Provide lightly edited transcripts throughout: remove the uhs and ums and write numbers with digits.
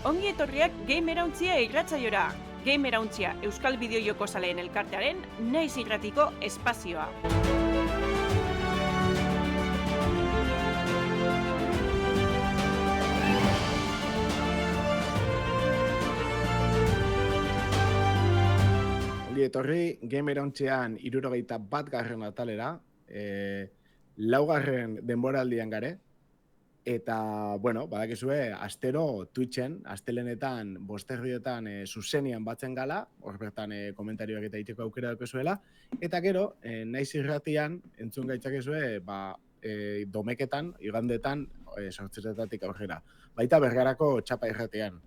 Ongi etorriak Gamerauntzia irratsaiora. Gamerauntzia Euskal Bideojoko Zaleen Elkartearen naiz irratiko espazioa. Ongi etorri Gamerauntzean 61. atalera, laugarren denboraldian gare. Eta, bueno, badakizue, astero Twitchen, astelenetan, bosterrietan zuzenian batzen gala, hor bertan komentarioak eta iteko aukera daukezuela, eta gero, naiz irratian, entzun gaitzakezue, domeketan, igandetan, sortzeretatik aurrera. Baita Bergarako txapa irratian.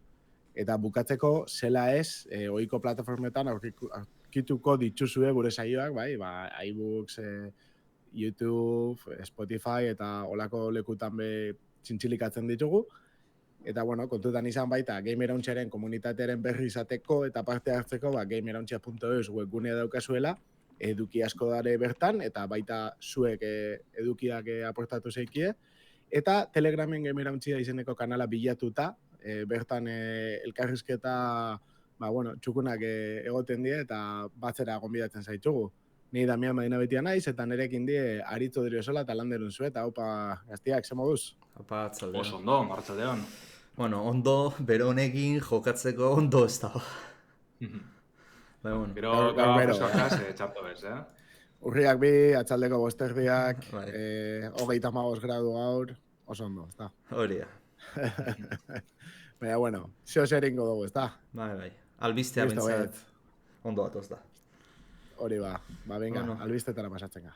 Eta bukatzeko, zela ez, ohiko plataformetan aurkituko dituzue gure saioak, bai, iBooks, YouTube, Spotify eta olako lekutan be txintxilikatzen ditugu. Eta, bueno, kontutan izan baita, Gamerauntziaren komunitatearen berri izateko eta parte hartzeko, gamerauntzia.eus webgunea daukazuela, eduki asko dare bertan, eta baita zuek edukiak aportatu zeikie. Eta Telegramen Gamerauntzia izeneko kanala bilatuta, bertan elkarrizketa, txukunak egoten die, eta batzera gonbidatzen zaitugu. Ni Damian Madina betia naiz, eta nerekin die Aritzo Driosola eta Landerun zu, eta haupa gaztiak, ze moduz? Haupa, atzaldeon. Oso ondo, arratsaldeon. Bueno, ondo, bero honekin jokatzeko ondo ez dago. Bueno. Gero freskoakaz, txarto bez, Urriak bi, atxaldeko bosterdiak, 35 gradu gaur, oso ondo, ez da? Hori da. Baina, bueno, zeo zeringo dugu, ez da? Bai, albistea bentzat, ondo atoz da. Hori venga, albistetara pasatzen ga.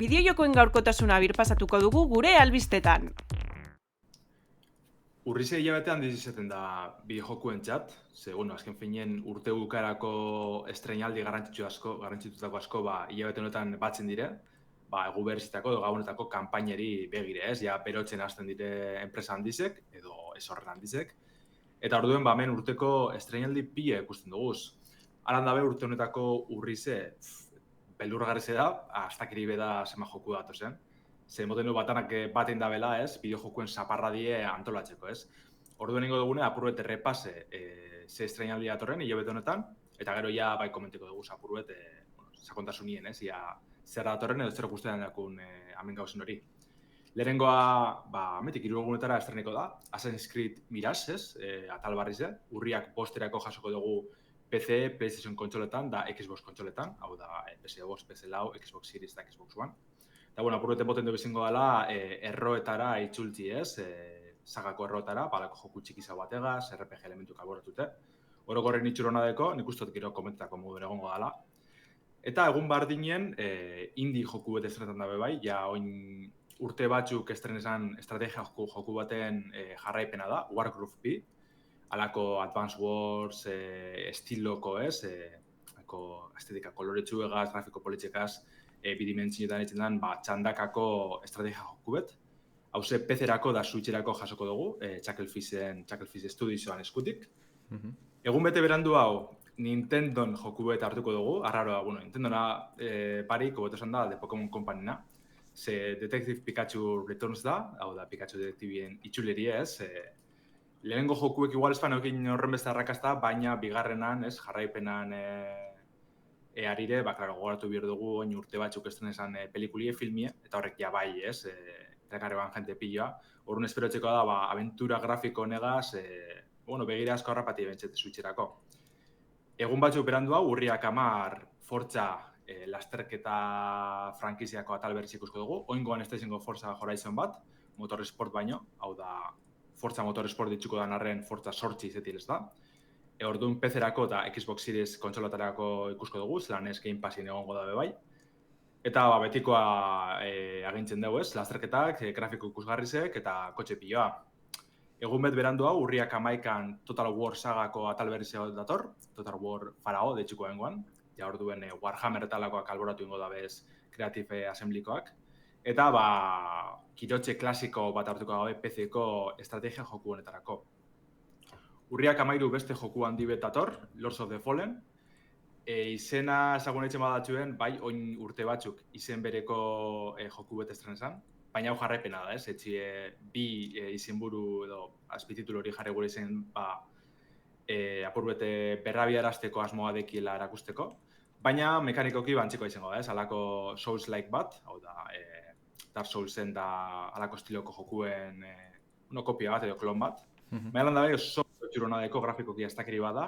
Bideojokoen gaurkotasuna birpasatuko dugu gure albistetan. Urrize hilabetean dizizaten da bideojokuen txat, ze, azken finean urte bukarako estreinaldi garrantzitutako asko, hilabete honetan batzen dire, egu berrizitako edo gabonetako kanpaineri begire, ez? Ja, berotzen hasten dire enpresa handizek, edo ez horren handizek. Eta orduen, hemen urteko estreinaldi pila ikusten duguz. Aran dabe urte honetako urrize, beldurgarrize da, astakiri beda zema joku datozen. Ze moten du batanak baten dabela, ez? Bideojokuen zaparra die antolatzeko, ez? Orduen ingo dugune, apurbet errepase ze estreinaldi datorren, hilabete honetan, eta gero ja bai komentiko dugu apurbet sakontasunien, ez? Zer datorren edo zer guztetan dakun hemen gauzen hori. Lehenengoa, ametik 3 egunetara estreneko da, Assassin's Creed Mirage, ez? Atal barrize, urriak bosterako jasoko dugu PC, PlayStation kontsoletan, da Xbox kontsoletan, hau da PS5, PS4, Xbox Series eta Xbox One. Eta, apurreten boten du bezingo dela, erroetara itzultzi, ez? Sagako erroetara, balako joku txikiza bategaz, RPG elementu kalboratute. Orokorren itxurona deko, nik ustot gero komentetako moduen egongo dela. Eta egun bardinen, indie joku bete estrenetan dabe bai, ja oin urte batzuk estrenesan estrategia joku baten jarraipena da, Warcraft B, alako Advance Wars estiloko, ez? Estetika koloretsu egaz, grafiko politxekaz, bidimentzioetan itzen den, txandakako estrategia joku bet. Hauze, PC-erako da Switch-erako jasoko dugu, Chucklefish Studiosoan eskutik. Egun bete berandu hau, Nintendon joku bet hartuko dugu, arraroa, Nintendona barik, hobeto esan da, The Pokémon Company-na. Ze Detective Pikachu Returns da, hau da Pikachu detektibien itxuleria, ez? Lehenengo jokuek igual espan eukin horren beste arrakazta, baina bigarrenan, ez, jarraipenan earire, gogoratu behar dugu, oin urte batzuk estrenesan pelikulie, filmie, eta horrek ja bai, ez, erakarreban jente piloa. Horren esperotzeko da, aventura grafiko negaz, begira asko harrapati bentsete Switcherako. Egun batzuk berandu hau, urriak 10 Forza lasterketa frankiziako atal berriz ikusko dugu. Oingoan ez da izango Forza Horizon bat, motorsport baino, hau da Forza motorsport ditzuko dan arren Forza 8 izetil ez da. Orduan PC-erako eta Xbox Series kontsolatarako ikusko dugu, zelan ez Game Passin egongo dabe bai. Eta betikoa agintzen dugu ez, lasterketak, grafiko ikusgarrizek eta kotxe piloa. Egun bet berandu hau, urriak 11an Total War sagako atal berriz dator, Total War Farao deitzuko bengoan. Ja orduen Warhammer eta lakoak alboratu ingo dabez Creative Assemblykoak. Eta kirotxe klasiko bat hartuko gabe PC-ko estrategia joku honetarako. Urriak 13 beste joku handi bet dator, Lords of the Fallen. Izena ezagun eitzen badatzuen, bai, oin urte batzuk izen bereko joku bet estrenesan. baina hau jarraipena da, ez? Etxie bi izenburu edo azpititulu hori jarri gure izen, apur bete berrabiarazteko asmoa dekiela erakusteko, baina mekanikoki bantziko izango da, ez? Alako Souls-like bat, hau da, Dark Soulsen da alako estiloko jokuen kopia bat edo klon bat. Baina da bai oso txuronadeko grafikoki astakeri bada,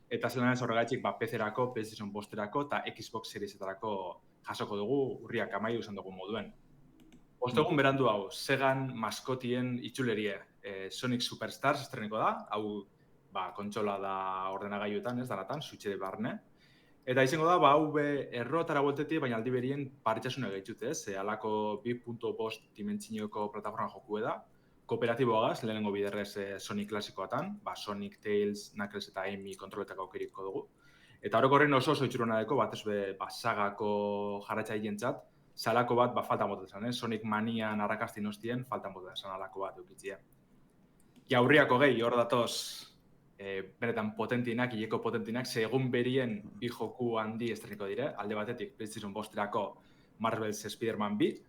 eta zelan ez horregatik PC-erako, PlayStation 5-erako eta Xbox Seriesetarako jasoko dugu urriak 13 izan dugu moduen. Ostegun berandu hau, Segan maskotien itxulerie Sonic Superstars estreniko da, hau kontsola da ordenagailuetan, ez danatan, Switch barne. Eta izango da, hau errotara bueltetik, baina aldi berien paritxasuna gaitzute, ez? Alako 2.5 dimentsioko plataforma joku da, kooperatiboagaz, lehenengo biderrez Sonic klasikoatan, Sonic, Tails, Knuckles eta Amy kontroletako aukeriko dugu. Eta orokorren oso itxuronadeko, batez sagako jarratzaileentzat, salako bat falta motetan, Sonic Manian arrakastin hostien, falta motetan alako bat eukitzia. Jaurriako gehi, hor datoz, benetan potentinak, hileko potentinak, segun berien bi joku handi estreniko dire, alde batetik PlayStation 5-erako Marvel's Spider-Man 2,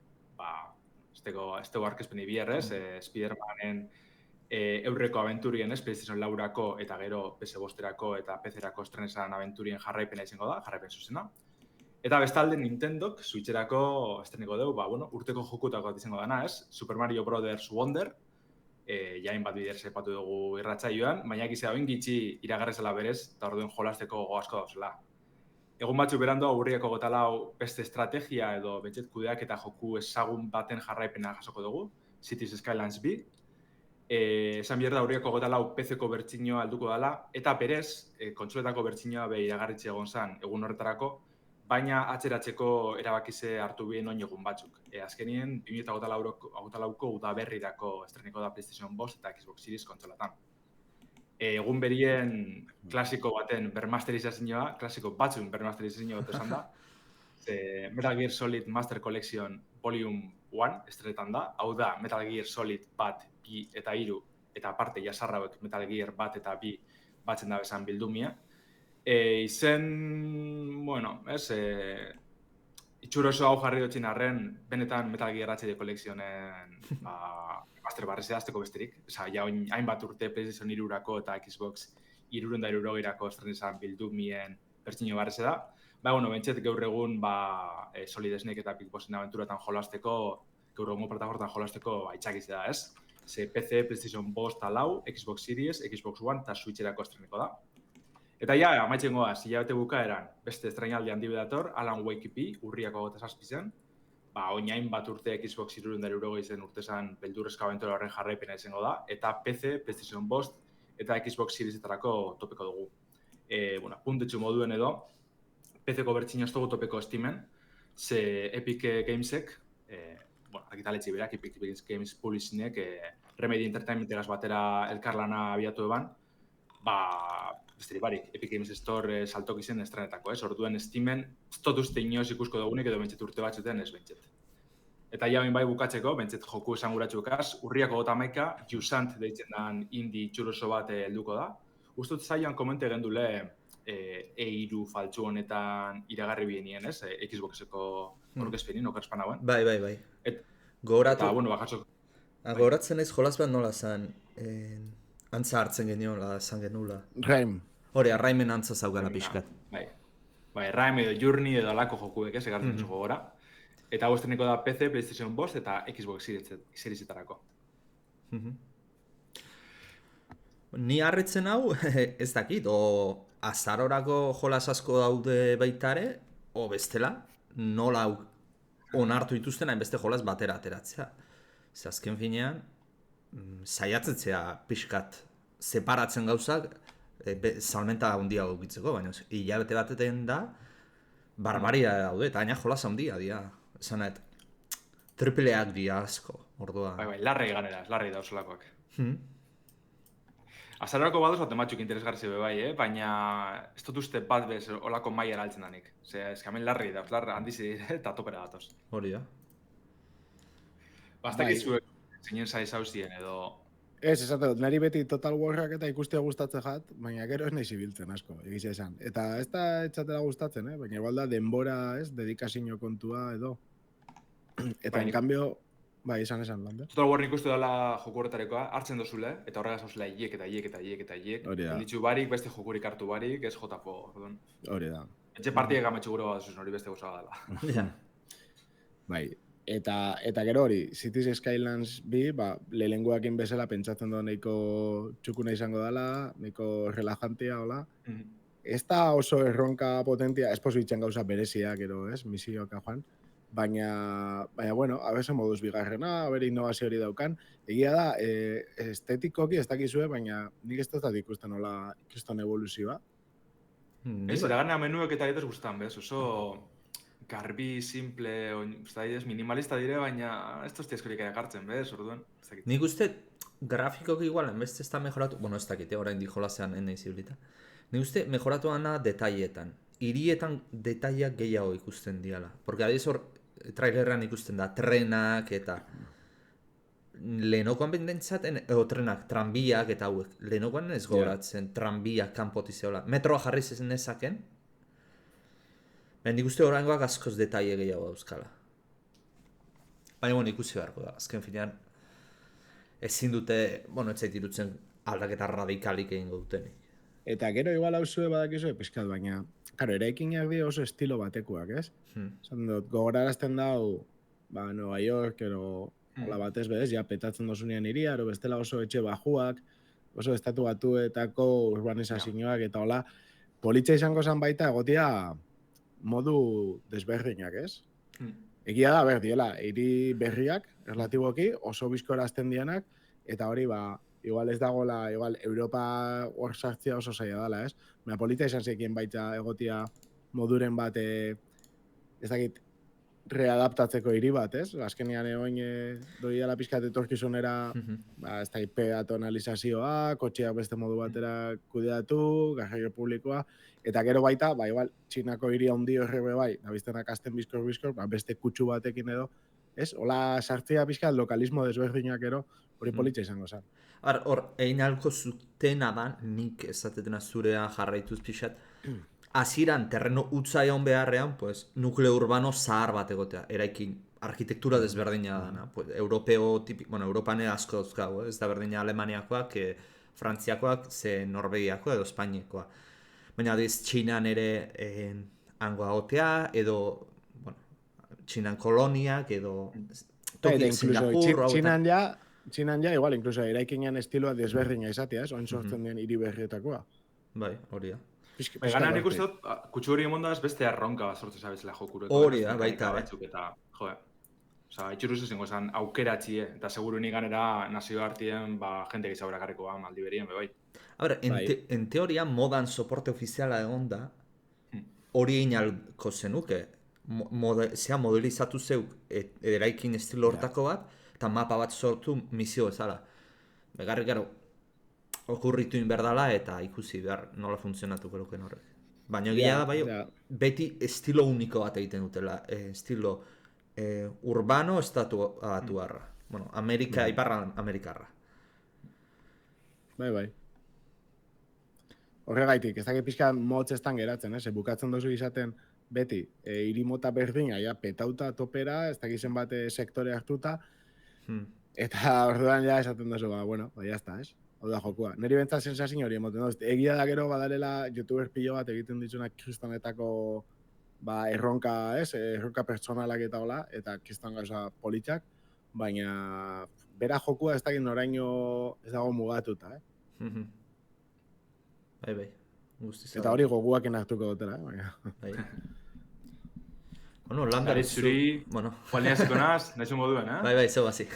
estego arkezpeni bierrez, Spider-Manen eurreko aventurien, PlayStation 4-ako eta gero PS5-erako eta PC-erako estrenesan aventurien jarraipena izango da, jarraipen zuzena. Eta bestalde Nintendok Switcherako estreniko dugu, urteko jokutako izango dana, ez? Super Mario Bros. Wonder, jain bat bider sepatu dugu irratsaioan, baina gizea oin gitxi iragarrezela berez, eta orduen jolasteko gogo asko dauzela. Egun batzuk berandu aurriako gotalau beste estrategia edo betxet kudeak eta joku ezagun baten jarraipena jasoko dugu, Cities Skylines 2. Esan bierda aurriako gotalau PC-ko bertsinoa alduko dela, eta berez, kontsoletako bertsinoa iragarritxe egon zen egun horretarako, baina atzeratzeko erabakize hartu bien oin egun batzuk. Azkenien, 2008ko udaberrirako estreniko da PlayStation 5 eta Xbox Series kontsolatan. Egun berien klasiko baten bermasterizazioa, klasiko batzun bermasterizazioa esan da, Metal Gear Solid Master Collection Volume 1 estrenetan da, hau da Metal Gear Solid 1, 2 eta 3, eta aparte jasarra hauek Metal Gear 1 eta 2 batzen da bezan bildumia. Izen, itxuroso hau jarri dutxin arren, benetan Metal Gear HD kolekzionen master barrezea azteko besterik. Ja, hainbat urte PlayStation 3-urako eta Xbox 360-erako estrenezan bildumien bertsino barrezea da. Bentset gaur egun Solid Snake eta Big Bossin aventuratan jolasteko, gaur egun plataformatan jolasteko itxakiz da, ez? PC, PlayStation 5 eta 4, Xbox Series, Xbox One eta Switcherako estreneko da. Eta amaitzen goaz, hilabete bukaeran, beste estrainaldi handi bedator, Alan Wake 2, urriako 27 zen, oinain bat urte Xbox 360 zen urtezan beldurrezko abentura horren jarraipena izango da, eta PC, PlayStation 5 eta Xbox Seriesetarako topeko dugu. Puntetxu moduen edo, PC-ko bertxina ez dugu topeko estimen, ze Epic Gamesek, argitaletxe berak, Epic Games Publishinek, Remedy Entertainmentegaz batera elkarlana abiatu eban, besterik barik, Epic Games Store saltok izen estrenetako, ez? Orduen Steamen, ez dut uste inoz ikusko dugunik edo bentsет urte batzuten ez bentsет. Eta jamin bai bukatzeko, bentsет joku esanguratxukaz, urriako 31, Jusant deitzen dan indie txuroso bat helduko da. Ustut zailan komente gendule E3 faltsu honetan iragarri bienien, ez? Xboxeko orkezpenin, okerspan hauen. Bai. Gogoratu. Eta, gogoratzen ez jolaz bat nola zan, antza hartzen geniola, zan genula. Raim. Hori, Raimen antza zaugala pixkat. Bai, Raim edo Journey edo alako jokuek, ez, egartzen zuko gora. Eta hau estreniko da PC, PlayStation 5 eta Xbox Seriesetarako. Ni harritzen hau, ez dakit, o azarorako jolas asko daude baitare, o bestela, nola onartu dituzten hainbeste jolas batera ateratzea. Ze azken finean, saiatzetzea pixkat separatzen gauzak, salmenta handia gukitzeko, baina hilabete bateten da, barbaria daude, eta aina jolas handia dira. Esanet, tripleak dira asko, ordua. Bai, larrei ganeraz, larrei dauzelakoak. Azarorako badoz bat ematzuk interesgarri zebe bai, baina ez dut uste bat bez olako maiera altzen danik. Eskamen larrei dauz, handiz eta topera datoz. Hori da. Bastak izuek, zeinen zaiz hauzien edo... Ez, esate dut, nari beti Total Warrak eta ikustea gustatzen jat, baina gero ez nahi zibiltzen asko, egizia esan. Eta ez da etxatela gustatzen, baina igual da denbora, ez, dedikazio kontua edo. Eta en cambio, Bai, esan lande. Total War nik uste dela joku horretarekoa, hartzen dozule, eta horregaz hauzela hiek eta hiek eta hiek eta hiek. Hori da. Elitzu barik, beste jokurik hartu barik, ez jotako, orduan. Hori da. Etxe partiek gametxu gure bat hori beste goza dela. Ja. Bai, eta gero hori, Cities Skylines bi, lehenguakin bezala pentsatzen da nahiko txukuna izango dela, nahiko relajantia, hola. Ez da oso erronka potentia, ez positzen gauza berezia, gero, ez, misioka joan. Baina, bueno, abese moduz bigarrena, abere innovazio hori daukan. Egia da, estetikoki ez dakizue, baina nik ez dut ikusten hola ikiston evoluzioa. Ez, eragana menuek eta ez gustan, bez, oso garbi, simple, minimalista dire, baina ez tozti eskorik ekartzen, bez, orduan. Nik uste grafikoki igual, enbeste ez da mejoratu, bueno, ez dakite, orain dijolazean eneiz ibilita. Nik uste mejoratu gana detailetan. Hirietan detaileak gehiago ikusten diala. Porque adiz hor, trailerran ikusten da, trenak eta... Lehenokoan bendentzaten, trenak, tranbiak eta hauek. Lehenokoan ez goratzen, tranbiak kanpotizeola. Metroa jarriz ez nezaken. Nik uste oraingoak askoz detaile gehiago dauzkala. Baina, bueno, ikusi beharko da. Azken finean, ezin dute, bueno, ez zait irutzen aldaketa radikalik egingo dutenik. Eta gero igual hauzue badakizue pizkat, baina, karo, eraikinak dira oso estilo batekoak, ez? Zan dut, gogorarazten dau, Nueva York, ero, hola batez bez, ja petatzen dozunean iria, ero bestela oso etxe bajuak, oso estatu batuetako urbanizazioak, eta hola, politxa izango zen baita egotia modu desberdinak, ez? Egia da, diela, hiri berriak, relatiboki, oso bizkorazten dianak, eta hori, igual ez dagoela, igual Europa hor sartzea oso zaila dela, ez? Baina polita izan zekien baita egotia moduren bat, ez dakit, readaptatzeko hiri bat, ez? Azkenean egoin doi dela pizkat etorkizunera, ez dakit, peatonalizazioa, kotxeak beste modu batera kudeatu, garraio publikoa, eta gero baita, igual, Txinako hiri handi horrebe bai, nabiztenak azten bizkor, beste kutsu batekin edo, ez? Hola sartzea pizkat lokalismo desberdinak ero, hori politxa izango zen. Hor, egin alko zutena da, nik ezatetena zurea jarraituz pixat, hasieran terreno utza egon beharrean, pues, nukleo urbano zahar bat egotea, eraikin arkitektura desberdina dana. Pues, Europan asko dauzkago, ez da berdina Alemaniakoak, Frantziakoak, ze Norvegiakoa edo Espainiekoa. Baina adiz, Txinan ere hangoa gotea, edo, bueno, Txinan koloniak, edo toki Singapur, Txinan ja, igual, inkluso eraikinean estiloa desberdina izatea, ez? Oin sortzen den hiri berrietakoa. Bai, hori da. Gana nik uste dut, kutsu hori emondaz beste arronka bat sortzen zabetzela jokureko. Hori da, baita. Eta, itxuruz ezingo zen aukeratxie, eta seguru nik ganera nazio hartien, jente gizabera karriko aldi berien, bai. A ber, en teoria modan soporte ofiziala egon da, hori egin alko zenuke, modelizatu zeuk eraikin estilo hortako bat, eta mapa bat sortu misio ezala. Begarrik gero, okurritu inberdala eta ikusi behar nola funtzionatu geroken horrek. Baina egia da, bai, beti estilo uniko bat egiten dutela, estilo urbano estatu batuarra. Bueno, iparra Amerikarra. Bai. Horregaitik, ez dakit pixka motz estan geratzen, ez? Bukatzen dozu izaten beti, hiri mota berdina, ja, petauta topera, ez dakizen bat sektore hartuta, eta orduan ja esaten dozu, bueno, jazta, ez? Hau da jokua. Neri bentzat sensazio hori emoten dut. Egia da gero badarela youtuber pilo bat egiten ditzunak kristonetako erronka, ez? Erronka pertsonalak eta hola, eta kriston gauza politxak, baina bera jokua ez dakit noraino ez dago mugatuta, Bai. Guztiz. Eta hori goguaken hartuko dutela, baina. Bai. Bueno, landari zuri, baliaziko naz, nahizu moduen, Bai, zeu bazi.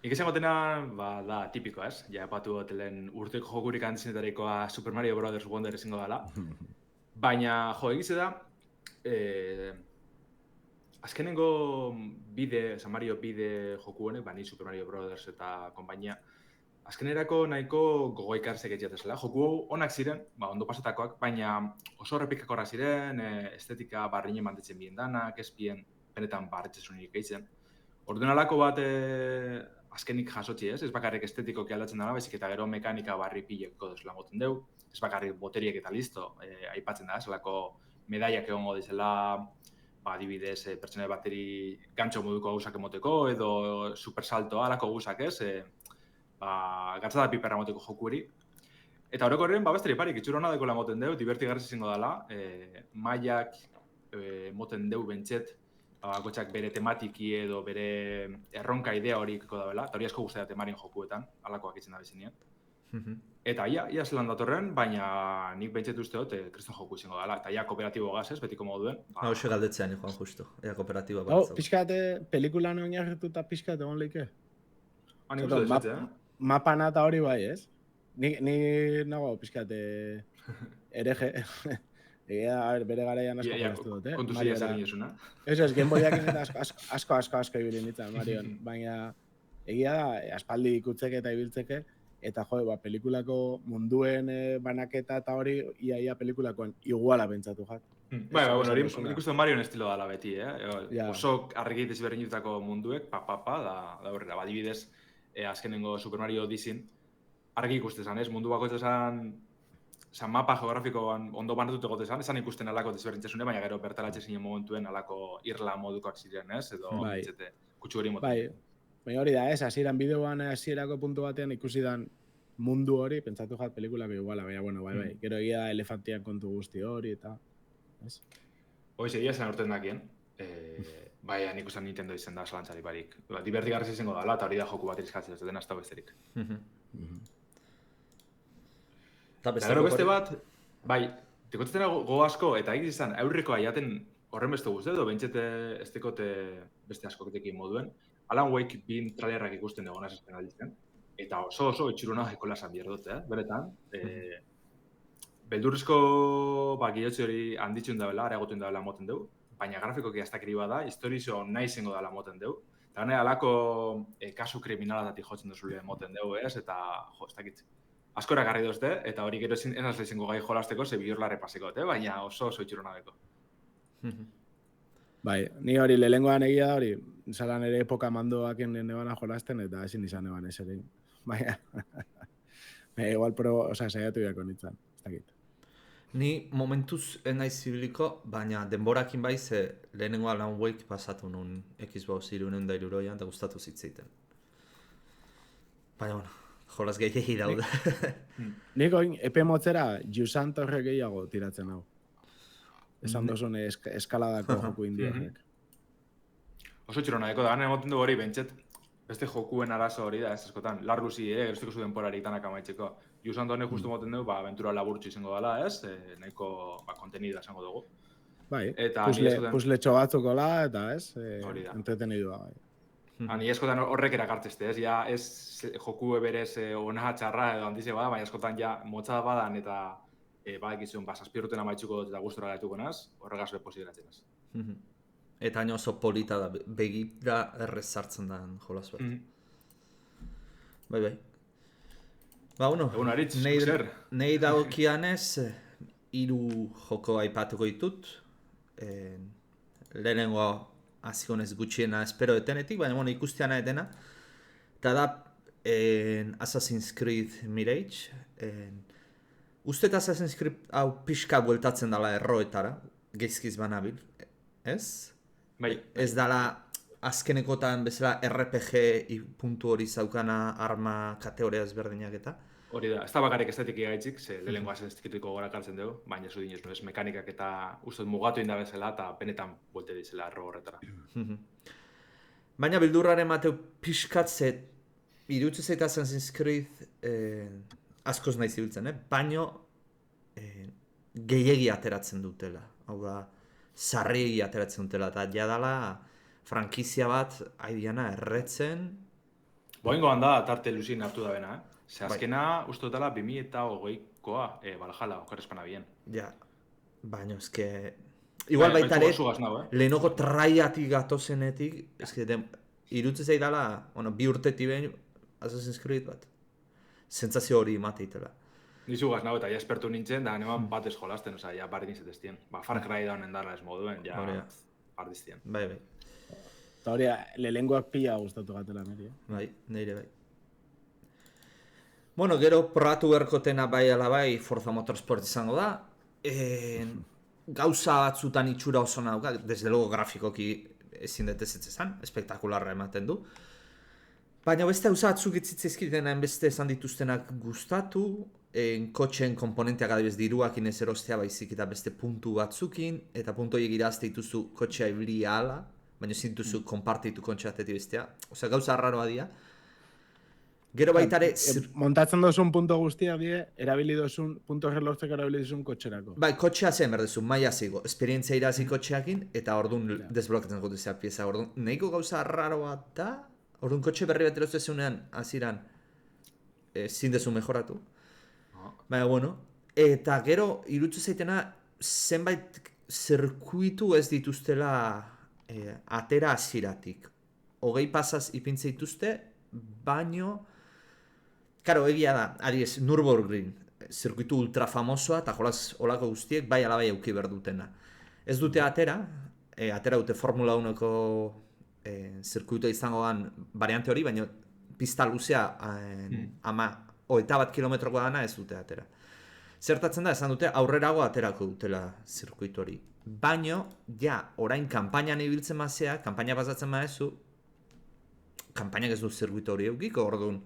Ikezen gotena, da, tipikoa, ez? Ja, patu gotelen urteko jokurik antzinetarikoa Super Mario Bros. Wonder ezingo dela. Baina, egize da, azkenengo Mario bide joku honek, ni Super Mario Bros. Eta konpainia, azkenerako nahiko gogoikarzek etxatezela. Joku onak ziren, ondo pasatakoak, baina oso errepikakorrak ziren, estetika barrine mantetzen bien danak, ezpien benetan barretxesunik eitzen. Orduan alako bat azkenik jasotzi, ez bakarrik estetikoki aldatzen dara, baizik eta gero mekanika barri pileko dezela moten deu, ez bakarrik boteriek eta listo, aipatzen da, zelako medaiak egongo dizela adibidez, pertsona bateri gantxo moduko gauzak emoteko, edo supersaltoa, alako gauzak ez, gatza da piperra emoteko jokuri. Eta orokorren, beste parik, itxura hona dekola moten deu, divertigarriz izango dela, mailak moten deu bentset, bakotxak bere tematiki edo bere erronka idea horiko dabela, eta hori asko guztia temarin jokuetan, alakoak itzen da bezinien. Eta ia zelan datorren, baina nik bentset uste dut, kriston joku izango dela, eta ia kooperatibo gazez, betiko moduen. Hauxe galdetzean, Juan, justo, ea kooperatiba Hau, bat. pixkate, pelikulan oinarrituta pixkate egon leike? Nik uste dut, Mapana eta hori bai, ez? Ni nago pixkate ereje. Egia, bere garaian asko jolaztu dut, kontu zila zer ginesuna. Eso es, Game Boyakin eta asko ibili nintzen, Marion. Baina, egia da, aspaldi ikutzeke eta ibiltzeke, eta pelikulako munduen banaketa eta hori, ia pelikulakoan iguala pentsatu jat. Bueno, hori nik uste Marion estilo dala beti, Oso argi desberdinetako munduek, da horrela, adibidez, azkenengo Super Mario Odyssey, argi ikusten ez, mundu bakoitza zan mapa geografikoan ondo banatutu egote esan ikusten alako desberdintzesune, baina gero bertaratxe zinen momentuen alako irla modukoak ziren, ez? Edo bitzete, kutsu hori motu. Baina hori da, ez, hasieran bideoan hasierako puntu batean ikusi dan mundu hori, pentsatu jat pelikulako iguala, baina, bueno, bai, gero egia elefantian kontu guzti hori, eta, ez? Hoiz, egia zen urten dakien, baina nik usan Nintendo izen da salantzari barik. Divertigarriz izango dala, eta hori da joku bat irizkatzen, ez dena ez da besterik. Eta gero beste bat, bai, tekotzen go asko, eta egin izan, aurrekoa jaten horren beste guzti edo, bentxete ez tekote beste askoketekin moduen. Alan Wake bin trailerrak ikusten egon azazten aldizten, eta oso itxuruna jekola esan bierdot, beretan. Beldurrizko gilotze hori handitzen dabela, areagotuen dabela moten dugu, baina grafikoki aztakiri bada, historizo nahi zengo dela moten dugu. Eta gane, alako kasu kriminalatatik jotzen duzule moten dugu, ez? Eta, ez dakit. Askora garri dozte, eta hori gero enaz lehenko gai jolasteko, ze biurlarre paseko, baina oso itxurona deko. Bai, ni hori lehengoan egia hori, zalan ere epoka mandoaken nebana jolasten, eta ezin izan neban ez ere. Baina, igual saiatu biako nintzen, ez dakit. Ni momentuz enaiz zibiliko, baina denborakin bai ze lehenengo Alan Wake pasatu nun Xbox 360 eta gustatu zitzeiten. Baina, bueno, jolas gehiagi daude. Nik oin, epe motzera, Jusan Torre gehiago tiratzen hau. Esan dozun eskaladako joku indiak. Oso txurona deko, da gane emoten du hori bentset, beste jokuen arazo hori da, ez askotan, larguzi, gerozteko zu denporari tanak amaitzeko. Jusan Torre justu moten du, aventura laburtsu izango dela, ez? Nahiko kontenida esango dugu. Bai, puzletxo batzukola, eta ez? Entretenidua, bai. Ni eskotan horrek erakartzeste, ez? Ja, ez joku berez ona txarra edo handize bada, baina eskotan ja motza badan eta badakizun, zazpirruten amaitzuko dut eta gustora gaituko naz, horregaz beposideratzen ez. Eta hain oso polita da, begira errez sartzen da jolas bat. Bai. Ba, bueno, nahi dagokianez, 3 joko aipatuko ditut. Lehenengo azikonez gutxiena espero etenetik, baina bueno, ikustiana etena. Eta da Assassin's Creed Mirage. Ustet Assassin's Creed hau pixka bueltatzen dela erroetara, geizkiz banabil, ez? Bai. Ez dala azkenekotan bezala RPG puntu hori zaukana arma kategoria ezberdinak eta. Hori da, ez da bakarrik estetik gaitzik, ze lehenengo Assassin's Creedeko gora kartzen dugu, baina zu dinez, ez mekanikak eta ustez mugatu inda bezala eta benetan buelte dizela erro horretara. Baina bildurraren mateu pixkatze, iruditzen zait Assassin's Creed askoz nahi zibiltzen, baino gehiegi ateratzen dutela. Hau da, sarri ateratzen dutela, eta jadala frankizia bat haidiana erretzen. Boingoan da, tarte luzin hartu da bena, Ze azkena, uste dutela, 2008koa, Valhalla, okarrezpana bien. Ja, baina ezke... Igual baita ere, lehenoko traiatik gatozenetik, ezke, irutzen zaidala, bueno, 2 urtetik behin Assassin's Creed bat. Sentsazio hori mateitela. Nizu gaznau eta ja espertu nintzen, da neman bat ez jolasten, oza, ja bardin zetestien. Far Cry da honen dara ez moduen, ja bardiztien. Bai. Eta hori, lehengoak pila gustatu gatela niri. Bai, nire bai. Bueno, gero probatu berkotena bai ala bai Forza Motorsport izango da. gauza batzutan itxura oso nauka, desde luego grafikoki ezin dut ez esan, espektakularra ematen du. Baina beste gauza batzuk itzitzizkiten beste esan dituztenak gustatu, kotxen komponenteak adibidez diruakin ez erostea baizik eta beste puntu batzukin, eta puntu horiek irazte dituzu kotxea ibilia ala, baina ezin dituzu konpartitu kotxea atetik bestea. Osea, gauza arraroa dira. Gero baitare... Montatzen dozun punto guztia die, erabili dozun, punto erlortzeko erabili dozun kotxerako. Bai, kotxea zen berdezu, maia zigo, esperientzia irazi kotxeakin, eta orduan desblokatzen gutuzea pieza, orduan nahiko gauza arraroa da, orduan kotxe berri bat erostezunean, aziran, ezin dezu mejoratu. Baina, bueno, eta gero, irutzu zaitena, zenbait zirkuitu ez dituztela atera aziratik. Hogei pasaz ipintze dituzte, baino... Karo, egia da, adiez, Nürburgring, zirkuitu ultra famosoa, eta jolaz olako guztiek, bai alabai euki berdutena. Ez dute atera dute Formula 1ko zirkuitua izangoan variante hori, baina pista luzea hogeita bat kilometroko dana ez dute atera. Zertatzen da, esan dute aurrerago aterako dutela zirkuitu hori. Baino, ja, orain kanpainan ibiltzen mazea, kanpaina pasatzen maezu, kanpainak ez du zirkuitu hori eukiko, orduan,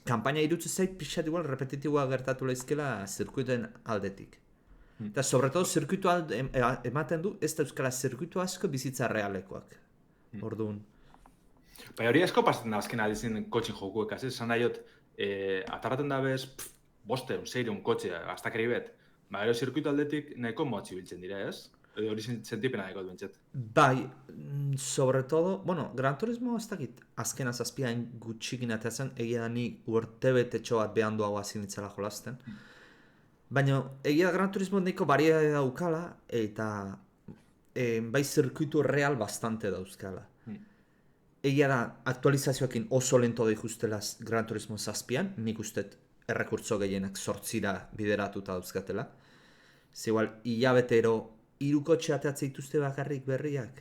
kanpaina irutzu zait pixat igual repetitiboa gertatu lehizkela zirkuituen aldetik. Eta sobretodo zirkuitu ematen du, ez da euskala zirkuitu asko bizitza realekoak. Orduan. Bai, hori asko pasatzen da azken aldizien kotxin jokuek, esan nahiot, atarraten da bez, bosteun, seireun kotxe, astakeri bet. Ba, ero zirkuitu aldetik nahiko motzi biltzen dira, ez? Hori sentipena dago duentzat. Bai, sobretodo, bueno, Gran Turismo ez dakit, azken azazpiain gutxikin ateatzen, egia da ni urtebetetxo bat behanduago hazin ditzela jolasten. Baina, egia da Gran Turismo nahiko variedade daukala, eta bai zirkuitu real bastante dauzkala. Egia da, aktualizazioekin oso lento da ikustela Gran Turismo zazpian, nik ustet errekurtzo gehienak sortzira bideratuta dauzkatela. Igual, hilabetero irukotxe ateatzea dituzte bakarrik berriak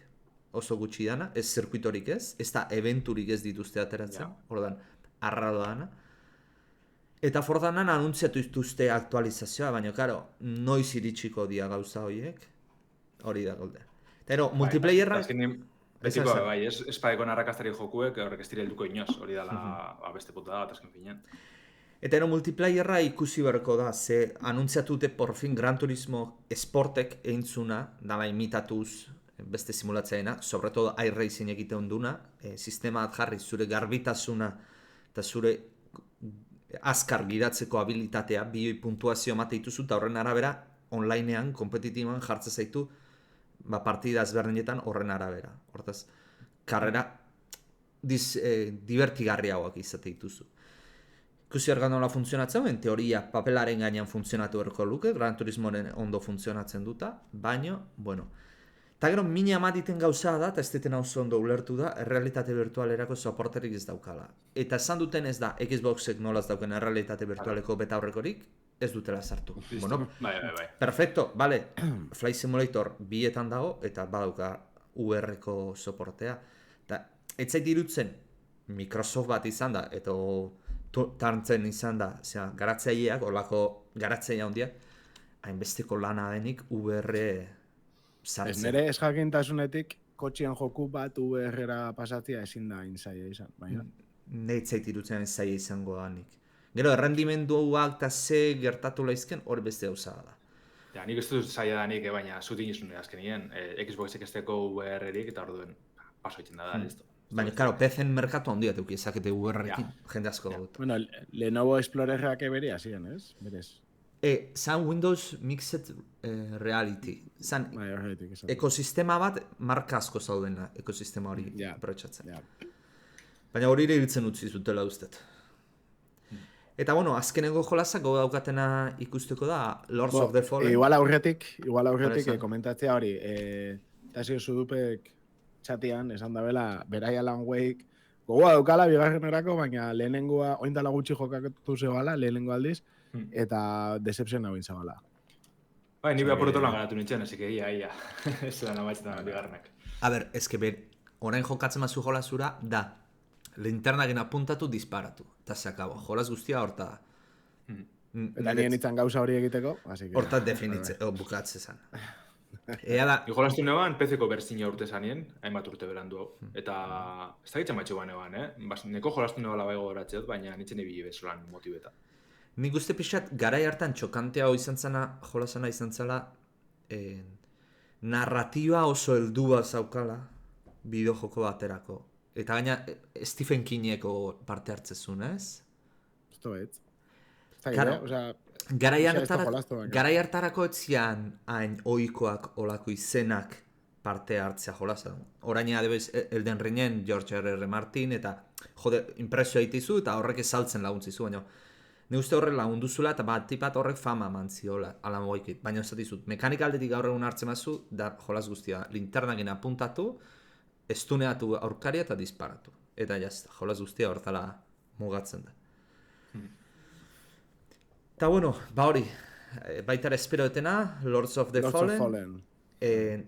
oso gutxi dana, ez zirkuitorik ez da eventurik ez dituzte ateratzen, ordan, arraro dana. Eta fordanan anuntziatu dituzte aktualizazioa, baina, karo, noiz iritsiko dia gauza horiek, hori da golde. Eta ero, multiplayerra... Betiko, bai, ez paekon arrakastari jokuek, horrek ez dire helduko inoz, hori dala beste puta da, azken finean. Eta ero multiplayerra ikusi berko da, ze anuntziatute por fin Gran Turismo Sportek eintzuna, dala imitatuz beste simulatzaena, sobretodo iRacing egiten duna, sistema bat jarri zure garbitasuna eta zure azkar gidatzeko habilitatea, bioi puntuazio emate dituzu, eta horren arabera, onlinean, kompetitiboan jartzen zaitu, partida ezberdinetan horren arabera. Hortaz, karrera divertigarriagoak izate dituzu. Ikusi ergan nola funtzionatzen, en teoria papelaren gainean funtzionatu erko luke, Gran Turismoren ondo funtzionatzen duta, baina, bueno. Eta gero, mina amatiten gauza da, eta ez deten oso ondo ulertu da, errealitate virtualerako soporterik ez daukala. Eta esan duten ez da, Xboxek nolaz dauken errealitate virtualeko beta horrekorik, ez dutela sartu. Bueno, bai. Perfecto, vale, Flight Simulator bietan dago, eta badauka VR-ko soportea. Eta ez zait irutzen, Microsoft bat izan da, eta tartzen izan da, garatzaileak, olako garatzailea handiak, hainbesteko lana denik VR sartzen. Ez nire ez jakintasunetik, kotxian joku bat VR-era pasatzea ezin da inzaia izan, baina. Neitzait irutzen zaila izango da nik. Gero, errendimenduak eta ze gertatu laizken, hori beste gauza da. Ja, nik ez dut zaila da nik, baina zutin izun azkenien, Xboxek esteko VR-erik eta orduen paso itzen da, listo. Baina, karo, PC-en merkatu handia teuki ezakete VR-ekin, jende asko dut. Bueno, Lenovo Explorer-ak berea ziren, ez? Berez. Zan Windows Mixed Reality. Zan ekosistema bat marka asko zaudena, ekosistema hori aprotxatzen. Baina hori ere iritzen utzi zutela ustet. Eta, bueno, azkenengo jolazak daukatena ikusteko da Lords of the Fallen. Igual aurretik komentatzea hori, Tasio Sudupek txatian, esan da bela, Berai Alan Wake, gogoa daukala bigarrenerako, baina lehenengoa, oindala gutxi jokatu zebala, lehenengo aldiz, eta decepzion hau intzabala. Bai, ni beha porretu lan ganatu nintzen, esik ia. Ez da nabaitzetan bigarrenak. A ber, ezke orain jokatzen mazu jolazura, da, linternagen apuntatu, disparatu. Eta se akabo, jolaz guztia horta da. Eta nien itzan gauza hori egiteko, así que... Hortaz definitze, bukatze zan. Ea da, Ni jolastu neban, PC-ko berzina urte zanien, hainbat urte berandu hau. Eta ez da gitzen matxo banean, neko jolastu nebala bai gogoratzeot, baina nintzen ibili bezolan motibeta. nik uste pixat, garai hartan txokantea hau izan zana, jolasana izan zela, narratiba oso heldua zaukala, bideojoko baterako. Eta gaina Stephen Kingeko parte hartzezun, ez? Esto ez. Eta Claro. osea... Garai Osea, ez da hartarako, jolastu baina. garai hartarako etzian hain ohikoak olako izenak parte hartzea jolasan. Orain adibidez Elden Ringen George R.R. Martin eta jode impresio egitizu eta horrek saltzen laguntzizu, baina ni uste horrek lagundu zula eta bat horrek fama eman ziola ala mogoikit. Baina ez dizut, mekanika aldetik gaur egun hartzen mazu da jolas guztia linternakin apuntatu, estuneatu aurkaria eta disparatu. Eta jazta, jolas guztia hortala mugatzen da. Eta bueno, ba hori, baita ere espero etena, Lords of the Lords of Fallen, Fallen.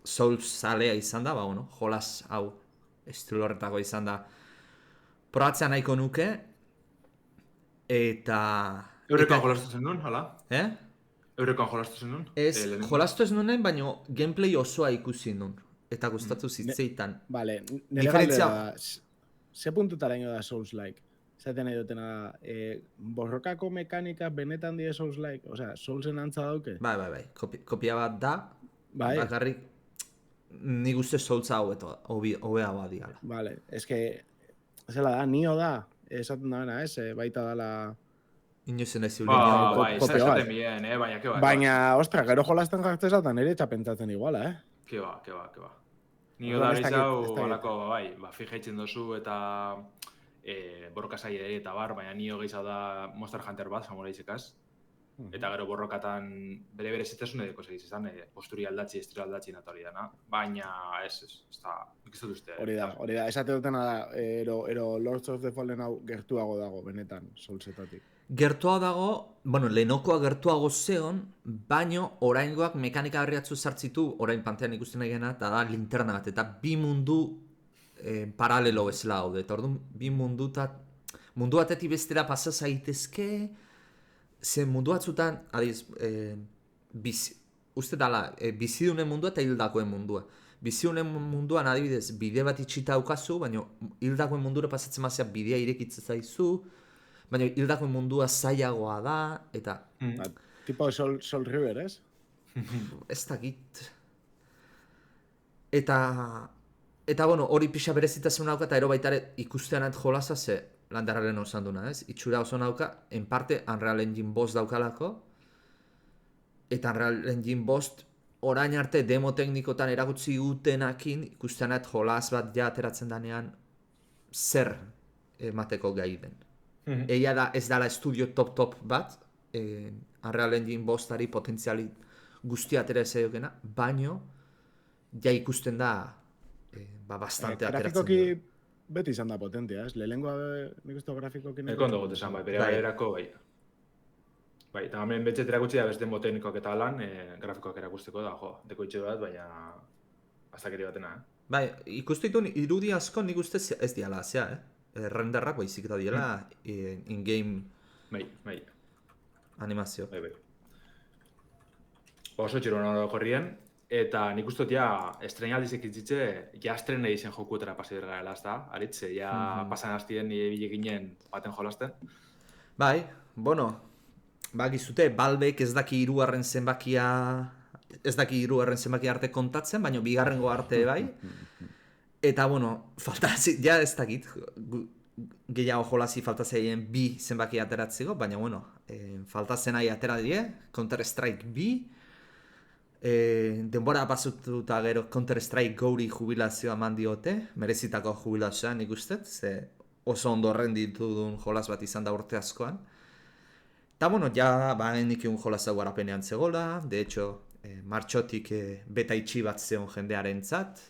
Souls zalea izan da, ba bueno, jolas hau estilo horretako izan da. Probatzea nahiko nuke, eta... Eurekan jolastu zen nun, hala? Eurekan jolastu zen nun? Ez, jolastu ez nunen, baina gameplay osoa ikusi nun. Eta gustatu zitzeitan. Vale, nire Diferentzia- galdera da, ze puntutaraino da Souls-like? Zaten nahi dutena da, borrokako mekanika benetan die Souls-like? Osea, Soulsen antza dauke? Bai, kopia bat da, Bai. bakarrik nik uste Soulsa hobea badiala. Vale, eske, zela da, Nio da, esaten da ez, baita dala... Inozen ez Bai, ziulen. kopia bat. esaten bien, baina, ke ba. Baina, ostra, gero jolasten jartzeza eta nire txapentzatzen iguala, Ke ba. Ni Orduan, da ez dakit, bizau, ez dakit. alako, bai, fijaitzen dozu eta borroka zaila eta bar, baina nio gehiago da Monster Hunter bat, samora izekaz. Eta gero borrokatan bere zitasun edeko segiz izan, posturi aldatzi, estilo aldatzi natali dana. Baina ez da, nik ez dut uste. Hori da, esate dutena da, ero Lords of the Fallen hau gertuago dago, benetan, Soulsetatik. Gertua dago, bueno, lehenokoa gertuago zeon, baino oraingoak mekanika berriatzu sartzitu, orain pantean ikusten egena, eta da linterna bat, eta bi mundu paralelo bezala gaude. Eta orduan, bi mundu batetik bestera pasa zaitezke, ze mundu batzutan, adiz, uste dala, bizidunen mundua eta hildakoen mundua. Bizidunen munduan adibidez, bide bat itxita daukazu, baina hildakoen mundura pasatzen mazia bidea irekitzen zaizu, baina hildakoen mundua zailagoa da, eta Tipo Soul River, ez? ez dakit. Eta bueno, hori pixa berezitasun nauka, eta ero baitare ikusteanat jolasa ze landarraren osan duna, ez? Itxura oso nauka, en parte Unreal Engine 5 daukalako, eta Unreal Engine 5 orain arte demo teknikotan erakutsi gutenakin ikusteanat jolas bat ja ateratzen danean zer emateko gai den. Egia da ez dala estudio top bat, Unreal Engine 5-ari potentziali guztia atera ez egokena, baino ja ikusten da bastante ateratzen Grafikoki du. beti izan da potentia, ez? Lehenengoa nik uste grafikoki... Ekondo gote esan, bai, bere garerako, bai. Bai, eta hemen betxet erakutsi da beste teknikoak eta lan, grafikoak erakusteko da, deko itxe bat, baina aztakeri batena, Bai, ikustu ditu irudi asko nik uste ez diala, zea, renderrak baizik da diela in-game Bai. animazio. Bai. Oso txero nora jorrien, eta nik uste ja estrenaldizek itzitze, ja estrena izen jokuetara pasi bergara, ez da? Aritze, ja pasan hastien nire bile ginen baten jolasten. Bai, bueno, gizute, Valvek ez daki hirugarren zenbakia arte kontatzen, baina bigarrengo arte bai. Eta, bueno, ja ez dakit, gehiago jolasi falta zeien bi zenbaki ateratzeko, baina, bueno, falta zenai atera die, Counter-Strike 2, denbora pasututa gero Counter-Strike Gouri jubilazioa eman diote, merezitako jubilazioa nik uste, ze oso ondo renditu duen jolas bat izan da urte askoan. Eta, bueno, ja, nik egun jolasa guarapenean zegoela, de hecho, martxotik beta itxi bat zeon jendearen zat,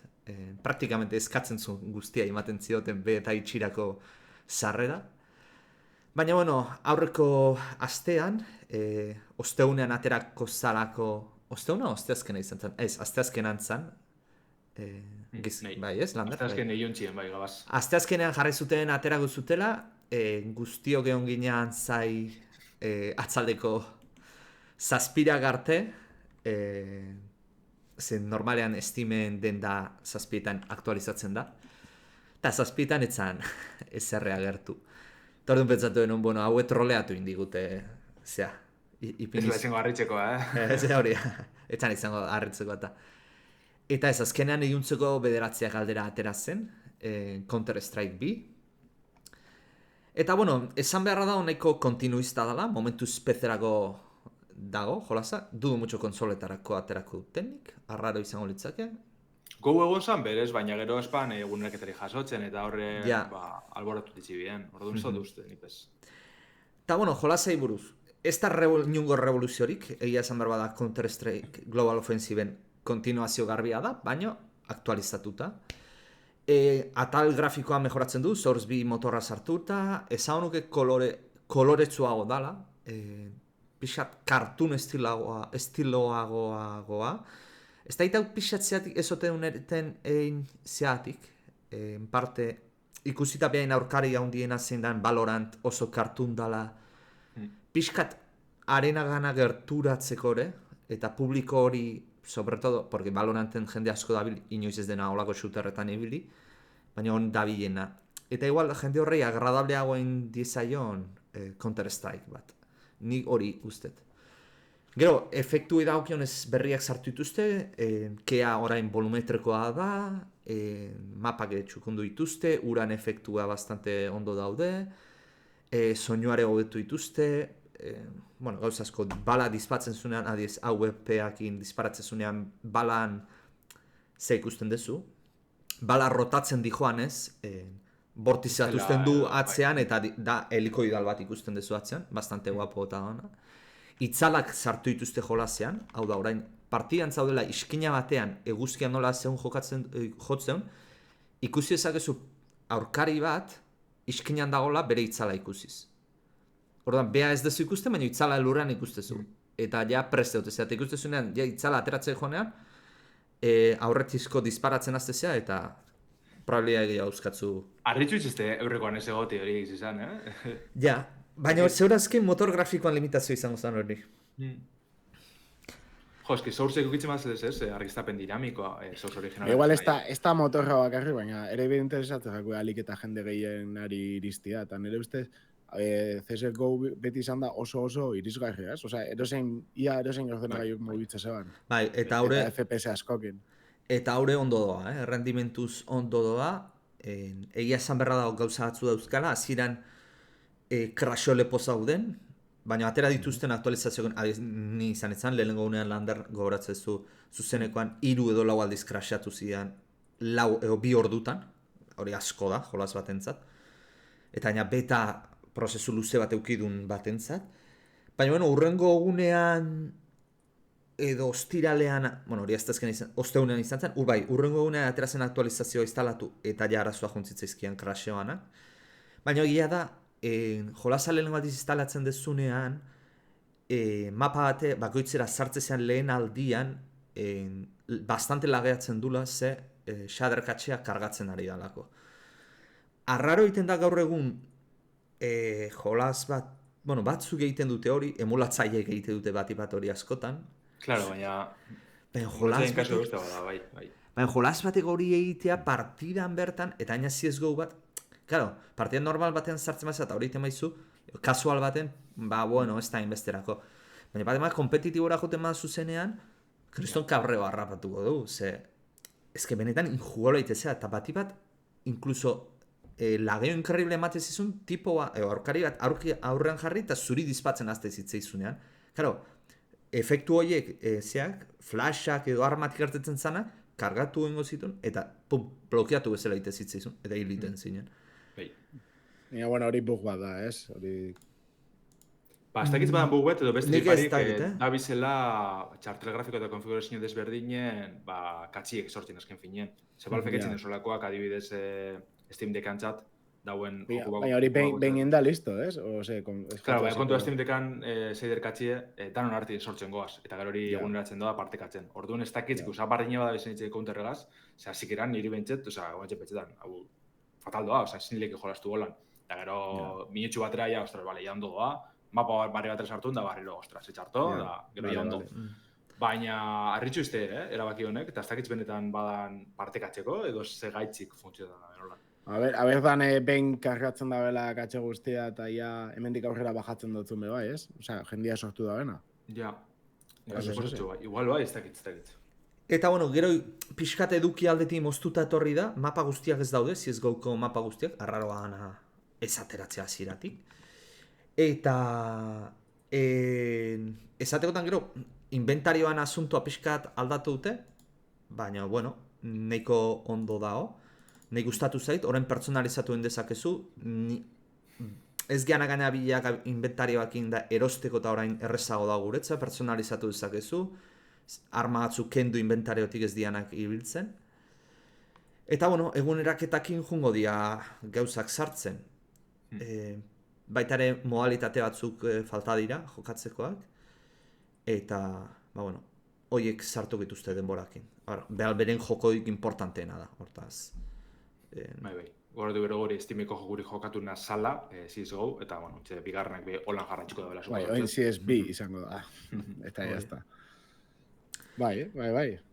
praktikamente eskatzen zuen guztia ematen zioten beta itxirako sarrera. Baina, bueno, aurreko astean, osteunean aterako zalako, osteuna o asteazkena izan zen? Ez, asteazkenan zen. Bai, ez, Lander? Asteazken eiontzien, bai, gabaz. Asteazkenean jarri zuten aterako zutela, guztiok egon ginean zai atzaldeko zazpirak arte, zen normalean Steamen denda zazpietan aktualizatzen da, eta zazpietan etzan ezerre agertu. Eta orduan pentsatu denun, bueno, hauet troleatu indigute, zea, Ez da izango harritzeko, Ez hori, etzan izango harritzeko eta. Eta ez, azkenean iluntzeko bederatziak galdera atera zen, Counter-Strike 2. Eta, bueno, esan beharra da nahiko kontinuista dela, momentuz PC-erako dago, jolasa, dudu mucho konsoletarako aterako dutenik, arraro izango litzake. Gau egon zan berez, baina gero espan eguneraketari jasotzen, eta horre Ja. alboratu ditzi bien. Orduan ez dut uste, nipez. Eta, bueno, jolasei buruz, ez da inungo revoluziorik, egia esan behar bada Counter-Strike Global Offensiven kontinuazio garbia da, baina aktualizatuta. Atal grafikoa mejoratzen du, Source 2 motorra sartuta, esan honuke koloretsuago dala, pixat kartun estiloagoa. Ez da itau pixat zeatik ezote unereten egin zeatik, en parte ikusita behain aurkari handiena zein dan Valorant oso kartun dala, pixkat arena gana gerturatzeko ere, eta publiko hori, sobre todo, porque Valoranten jende asko dabil, inoiz ez dena olako shooterretan ibili, baina on dabilena. Eta igual jende horrei agradableagoen dizaion Counter-Strike bat. Ni hori ustet. Gero, efektu edaukionez berriak sartu dituzte, kea orain volumetrekoa da, mapak txukundu dituzte, uran efektua bastante ondo daude, soinuare hobetu dituzte, bueno, gauza asko, bala dispatzen zunean, adiez, AWP-akin disparatzen zunean, balan ze ikusten dezu. Bala rotatzen dijoanez, bortizatuzten du atzean, eta da helikoidal bat ikusten dezu atzean, bastante guapo eta dana. Itzalak sartu dituzte jolasean, hau da, orain, partidan zaudela iskina batean, eguzkia nola zeun jotzen, ikusi ezakezu aurkari bat, iskinan dagoela bere itzala ikusiz. Orduan, bea ez dezu ikusten, baina itzala lurrean ikustezu. Eta ja preste dute, eta ikustezunean, ja itzala ateratzen joanean, aurretizko disparatzen aztezea, eta probabilia egia euskatzu. Arritxu izazte eurrekoan ez egoti hori izan, Ja, baina zeurazken motor grafikoan limitazio izango zen hori. Jo, eski Source ikukitzen mazadez ez, argiztapen dinamikoa, Source original. Igual ez da motorra bakarri, baina ere bide interesatzen jako alik eta jende gehienari iristia, eta nire ustez, CSGO beti izan da oso irisgarri, ez? Osea, ia erosein ordenagaiuk mugitzen zeban. Bai, eta haure... Eta FPS askokin. Eta haure ondo doa, rendimentuz ondo doa, egia esan berra dago gauza batzu dauzkala, hasieran crasho lepo zauden, baina atera dituzten aktualizazioen, ni izan etzan, lehenengo unean lander gogoratzen zuzenekoan 3 edo 4 aldiz crashatu zidan 2 ordutan, hori asko da, jolas batentzat, eta baina beta prozesu luze bat eukidun batentzat, baina bueno, urrengo egunean edo ostiralean, bueno, hori aztezken izan, osteunean izan zen, urrengo egunean aterazen aktualizazioa instalatu eta ja arazoa juntzitzaizkian crashoanak. Baina egia da, jolasa lehenengo aldiz instalatzen dezunean, mapa bate bakoitzera sartzean lehen aldian, bastante lageatzen dula ze shaderkatxea kargatzen ari dalako. Arraro egiten da gaur egun, jolas bat, bueno, batzuk egiten dute hori, emulatzaileek egiten dute bat hori askotan. Claro, baina... Baina jolas batek hori egitea partidan bertan, eta aina CSGO bat, claro, partidan normal batean sartzen bazea, eta hori egiten baizu, kasual baten, bueno, ez da inbesterako. Baina bat emak kompetitibora joten bat zuzenean, kriston kabreo harrapatuko du, ze, ezke benetan injugola itezea, eta bati bat, inkluso, lageo inkarrible ematez izun, tipoa, aurkari bat aurrean jarri, eta zuri dispatzen azte zitzaizunean. Claro, efektu horiek, zeak, flashak edo armatik hartetzen zana, kargatu egingo zituen, eta pum, blokeatu bezala ite zitzaizun, eta hiliten zinen. Baina, bueno, hori bug bat da, ez? Hori... Ba, ez dakitz badan bug bat, edo beste Nik ez tiparik, dakit, da bizela txartel grafiko eta konfigurazio desberdinen, katxiek sortzen azken finien. Zebalfek etzen desolakoak adibidez Steam Deckantzat, dauen... Baina hori behin da listo, ez? Claro, baina kontua Steam Deckan zeider katxie, danon arti sortzen goaz, eta gero hori eguneratzen doa partekatzen. Orduan ez dakitzik, bardine bada bezan itxe counterregaz, zera, zikeran niri bentset, guantxe petxetan, hau, fatal doa, zinileke jolastu golan. Eta gero, minutxu batera, ja, ostras, bale, ja ondo doa, mapa barri batera sartu, da barriro, ostras, etxarto, Ja, da, gero vale, ja ondo. vale. Baina, harritxu izte, erabaki honek, eta ez dakitz benetan badan partekatzeko, edo ze gaitzik funtzionan da, nola. A ber dan behin kargatzen da bela katxe guztia eta ja hemendik aurrera bajatzen dutzen be bai, ez? Osea, jendia sortu da bena. Ja, Bai, suposatxo, bai. Igual bai, ez dakitz. Eta bueno, gero pixkat eduki aldetik moztuta etorri da, mapa guztiak ez daude, CSGO-ko mapa guztiak, arraroa gana ez ateratzea hasieratik. Eta esatekotan gero, inventarioan asuntoa pixkat aldatu dute, baina, bueno, nahiko ondo dao. Nahi gustatu zait, orain pertsonalizatu dezakezu, ez geana gaina bilak inventarioakin da erosteko eta orain errezago da guretza, pertsonalizatu dezakezu, arma batzuk kendu inventariotik ez dianak ibiltzen. Eta, bueno, eguneraketakin jungo dia gauzak sartzen. Baita ere modalitate batzuk falta dira jokatzekoak. Eta, ba, bueno, hoiek sartu dituzte denborakin. Behal beren jokoik importanteena da, hortaz. Bai. Goratu bero gori Steameko jokuri jokatu sala, CSGO, eta, bueno, bigarrenak be holan jarrantxiko da bela. Bai, oin CSB izango da. Eta ya está. Bai.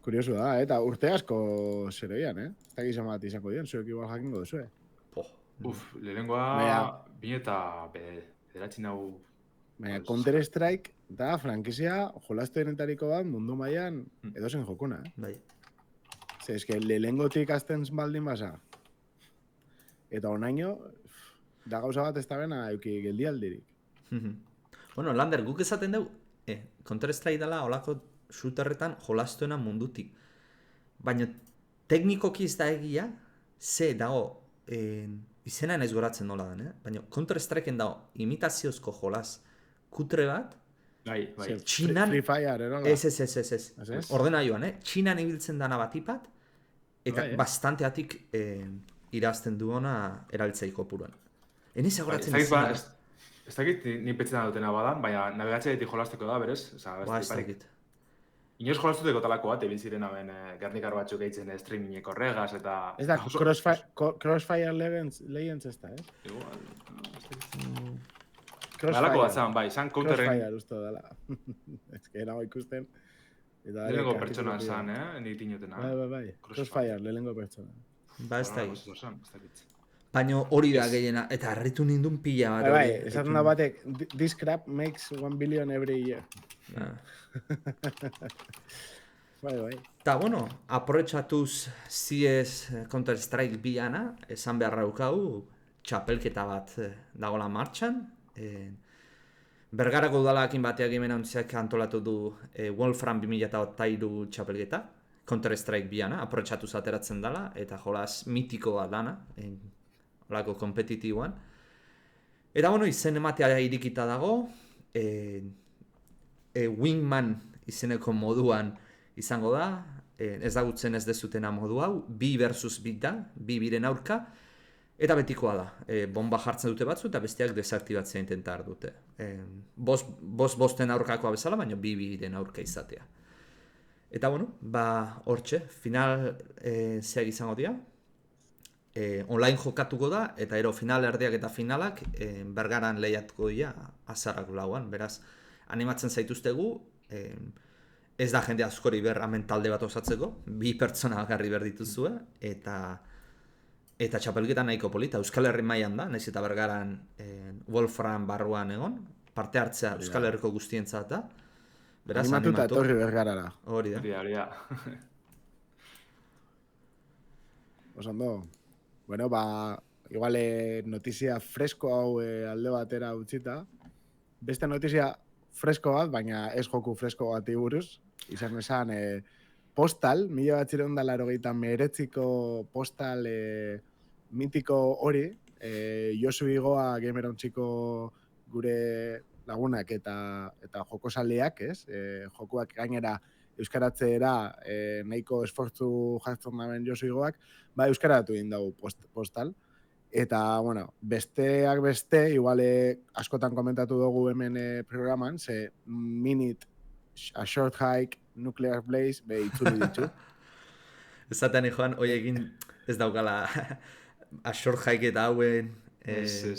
Kuriosu da, eta urte asko zeroian, Ez da gizan bat izango dian, zuek igual jakingo duzu, Lehenengoa, bine eta bederatzi nau... Baina Counter-Strike da frankizia jolastu denetariko bat mundu mailan edozen jokuna, Bai. Ze, eske lehenengotik azten baldin basa. Eta onaino, da gauza bat ez da bena euki geldialdirik. Bueno, Lander, guk esaten dugu, Counter-Strike dela olako shooterretan jolastuena mundutik. Baina teknikoki ez da egia, ze dago, izena naiz goratzen nola den, baina Counter-Strikeen dago imitaziozko jolas kutre bat, Bai. Txinan... Free Fire, erola? Ez. Ordena joan, Txinan ibiltzen dana batipat, eta bastanteatik irazten duona erabiltzaiko puruan. Eniz agoratzen izan. Ez dakit ni petxetan dutena badan, baina nabigatzea ditik jolasteko da, berez? Ez dakit. Inoz jolastuteko talako bat, ebil ziren hamen Gernikar batzuk eitzen streamingeko regaz, eta... Ez da, Crossfire Legends ez da, Igual, Crossfire bat zan, bai, zan counterren... Crossfire usto dela. Ez que nago ikusten. Lehenengo pertsona zan, nik tinotena. Bai. Crossfire, lehenengo pertsona. Ba, ez dakit. Baina hori da gehiena, eta harritu nindun pila bat. Bai, esaten da batek, this crap makes 1 billion every year. Bai. Eta, bueno, aprobetxatuz CS Counter-Strike bilana, esan beharra ukau, txapelketa bat dagoela martxan. Bergarako udalakin bateak hemen hantziak antolatu du Wolfram 2003 txapelketa, Counter-Strike bilana, aprobetxatuz ateratzen dela, eta jolaz mitikoa dana, olako kompetitiboan. Eta, bueno, izen ematea irikita dago, Wingman izeneko moduan izango da, ez dagutzen ez dezutena modu hau, 2 versus 2 da, 2 biren aurka, eta betikoa da, bomba jartzen dute batzu eta besteak desaktibatzea intentar dute. Bosten aurkakoa bezala, baina 2 biren aurka izatea. Eta, bueno, hortxe, final zeak izango dira, online jokatuko da, eta ero final erdiak eta finalak Bergaran lehiatuko dira azarak lauan, beraz, animatzen zaituztegu, ez da jende askori hemen talde bat osatzeko, 2 pertsona bakarri behar dituzue, eta txapelketa nahiko polita, Euskal Herri mailan da, nahiz eta Bergaran Wolfram barruan egon, parte hartzea Euskal Herriko guztientzat da, beraz animatuta etorri Bergarara. Hori da. Osando, bueno, igual notizia fresko hau alde batera utzita, beste notizia fresko bat, baina ez joku fresko bati buruz, izan esan Postal, 1989ko Postal mitiko hori, Josu Igoa gamerontziko gure lagunak eta jokosaleak, jokuak gainera euskaratzeera nahiko esfortzu jartzen daben Josu Igoak, euskaratu egin dugu Postal. Eta, bueno, besteak beste, igual askotan komentatu dugu hemen programan, ze Minute, A Short Hike, Nuclear Blaze, itzuli ditu. Ezaten joan, egin ez daukala A Short Hike eta hauen... Ez.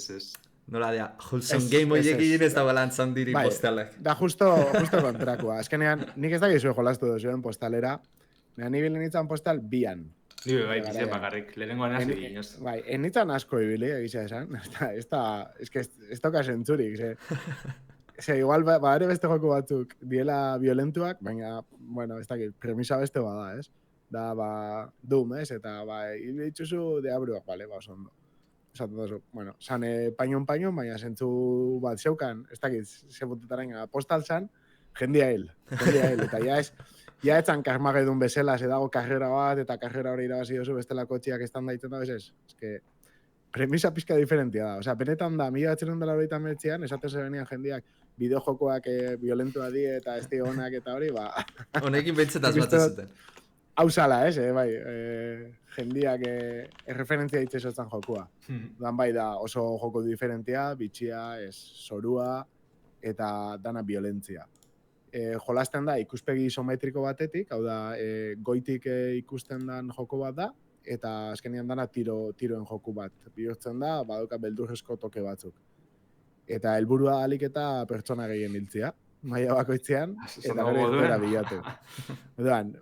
Nola dea, wholesome Ez, game ez, horiekin ez. ez dagoela antzandiri Bai, postalek. Da justo kontrakoa. Azkenean, nik ez dakizue jolastu duzuen postalera, ni bilen nintzen postal bian. Ni bai, Bere bizen garaian. bakarrik, lehenengoan hasi ginez. Bai, enitzen asko ibili, egisa esan. Ez toka zentzurik, igual ere beste joku batzuk diela violentuak, baina, bueno, ez dakit, premisa beste bada, ez? Da, Doom, ez? Eta, ditzuzu deabruak, bale, oso ondo. Esaten duzu, bueno, san painon, baina zentzu bat zeukan, ez dakit, ze putetaren postal zan, jendia hil, eta ja etzan Carmageddon bezala, ze dago karrera bat, eta karrera hori irabazi dozu bestela kotxiak estan daiten da, ez? Premisa pizka diferentia da. Osea, benetan da, 1989an, esaten zebenian jendiak bideojokoak violentua die eta ez honak eta hori, Honekin behintzat asmatu zuten. Hau zala, bai, jendiak erreferentzia ditzezotzen jokua. Dan bai da oso joko diferentia, bitxia, zorua, eta dana violentzia. Jolasten da ikuspegi isometriko batetik, hau da, goitik ikusten dan joko bat da, eta azkenean dana tiroen joku bat. Bihurtzen da, badoka beldurrezko toke batzuk. Eta helburua alik eta pertsona gehien hiltzea, maila bakoitzean, eta bere irtera bilatu. Orduan,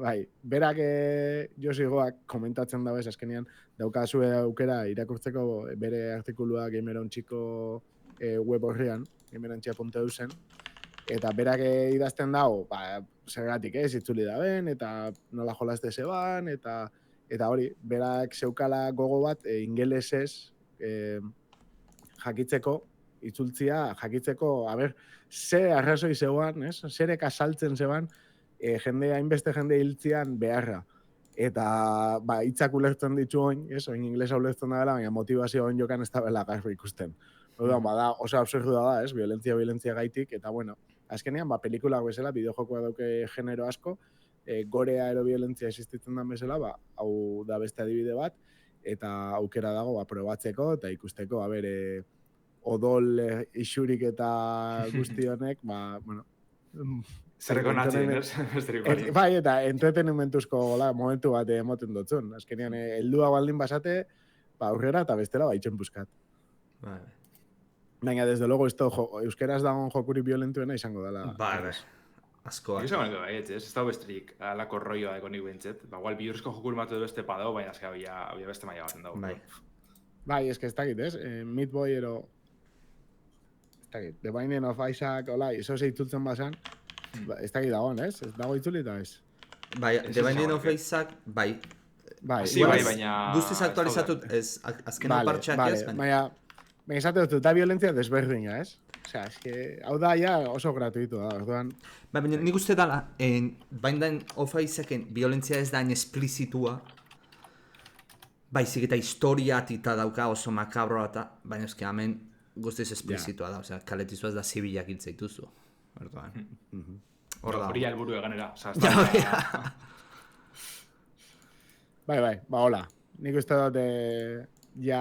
bai, berak Josigoak komentatzen dago azkenean daukazue aukera irakurtzeko bere artikulua Gamerontxiko web horrean, gamerontxia.eusen, eta berak idazten dago, zergatik itzuli da ben, eta nola jolazte zeban, eta hori, berak zeukala gogo bat ingelesez jakitzeko, itzultzia jakitzeko, ze arrazoi zegoan, zerek asaltzen zeban, hainbeste jende hiltzian beharra. Eta hitzak ulertzen ditu oin, oin inglesa ulertzen da dela, baina motivazio oin jokan ez da bela garro ikusten. Orduan, da, oso absurda da, violentzia gaitik, eta bueno, azkenean, pelikulak bezala, bideojokoa dauke genero asko, gorea ero violentzia existitzen den bezala, hau da beste adibide bat, eta aukera dago probatzeko eta ikusteko, odol isurik eta guzti honek, bueno, Zerreko natzien, besterik bari. Bai, eta entretenimentuzko momentu bat emoten dutzun. Azkenean, heldua baldin basate, aurrera eta bestela baitzen buskat. Baina, desde luego, euskeraz dagoen jokuri violentuena izango dela. Bai, askoa. Ego zango ez da besterik alako rolloa eko nik bintzet. Igual, bihurrezko jokuri matu beste padao, baina azka habia beste maia baten dago. Bai, ez dakit, Meat Boy ero... Ez dakit, The Binding of Isaac, hola, iso zeitzultzen basan, ez dakit dagoen, ez? Ez dago itzuli eta ez? Bai, The Binding of Isaac, bai. Bai, baina... Guztiz aktualizatut, ez, azken partxak ez, baina esate dut, da violentzia desberdina, ez? Osea, hau da, ja, oso gratuitu da, orduan... Baina nik uste dala, Binding of Isaac violentzia ez da esplizitua, baizik eta historia tita dauka oso makabroa eta, baina eski hemen guztiz esplizitua da, osea, kaletizu ez da zibilak hiltzeituzu. Orduan. Hori helburu eganera. Bai, hola. Nik uste dut ja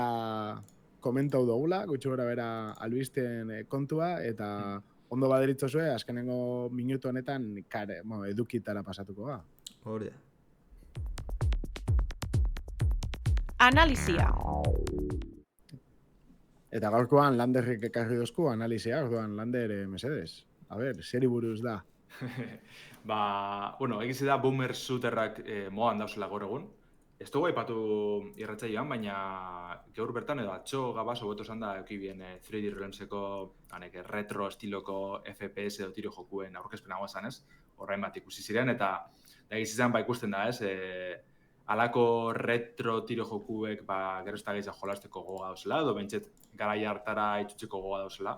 komentau dugula, gutxi gora bera albisten kontua, eta ondo baderitzozue, azkenengo minutu honetan edukitara pasatuko da. Hori da. Analizia. Eta gaurkoan Landerrik ekarri dozku analizia, orduan Lander mesedez. Zeri buruz da. Bueno, egiz da boomer shooterrak modan dauzela gaur egun. Ez dugu aipatu irratzaioan, baina gaur bertan edo atxo gabaz hobeto esan da eukibien 3D Realmseko retro estiloko FPS edo tiro jokuen aurkezpen hau esan ez, horrein bat ikusi ziren, eta egiz izan ikusten da ez, alako retro tiro jokuek gero ez da gehiago jolasteko goga dauzela, edo bentset garai hartara itxutzeko goga dauzela.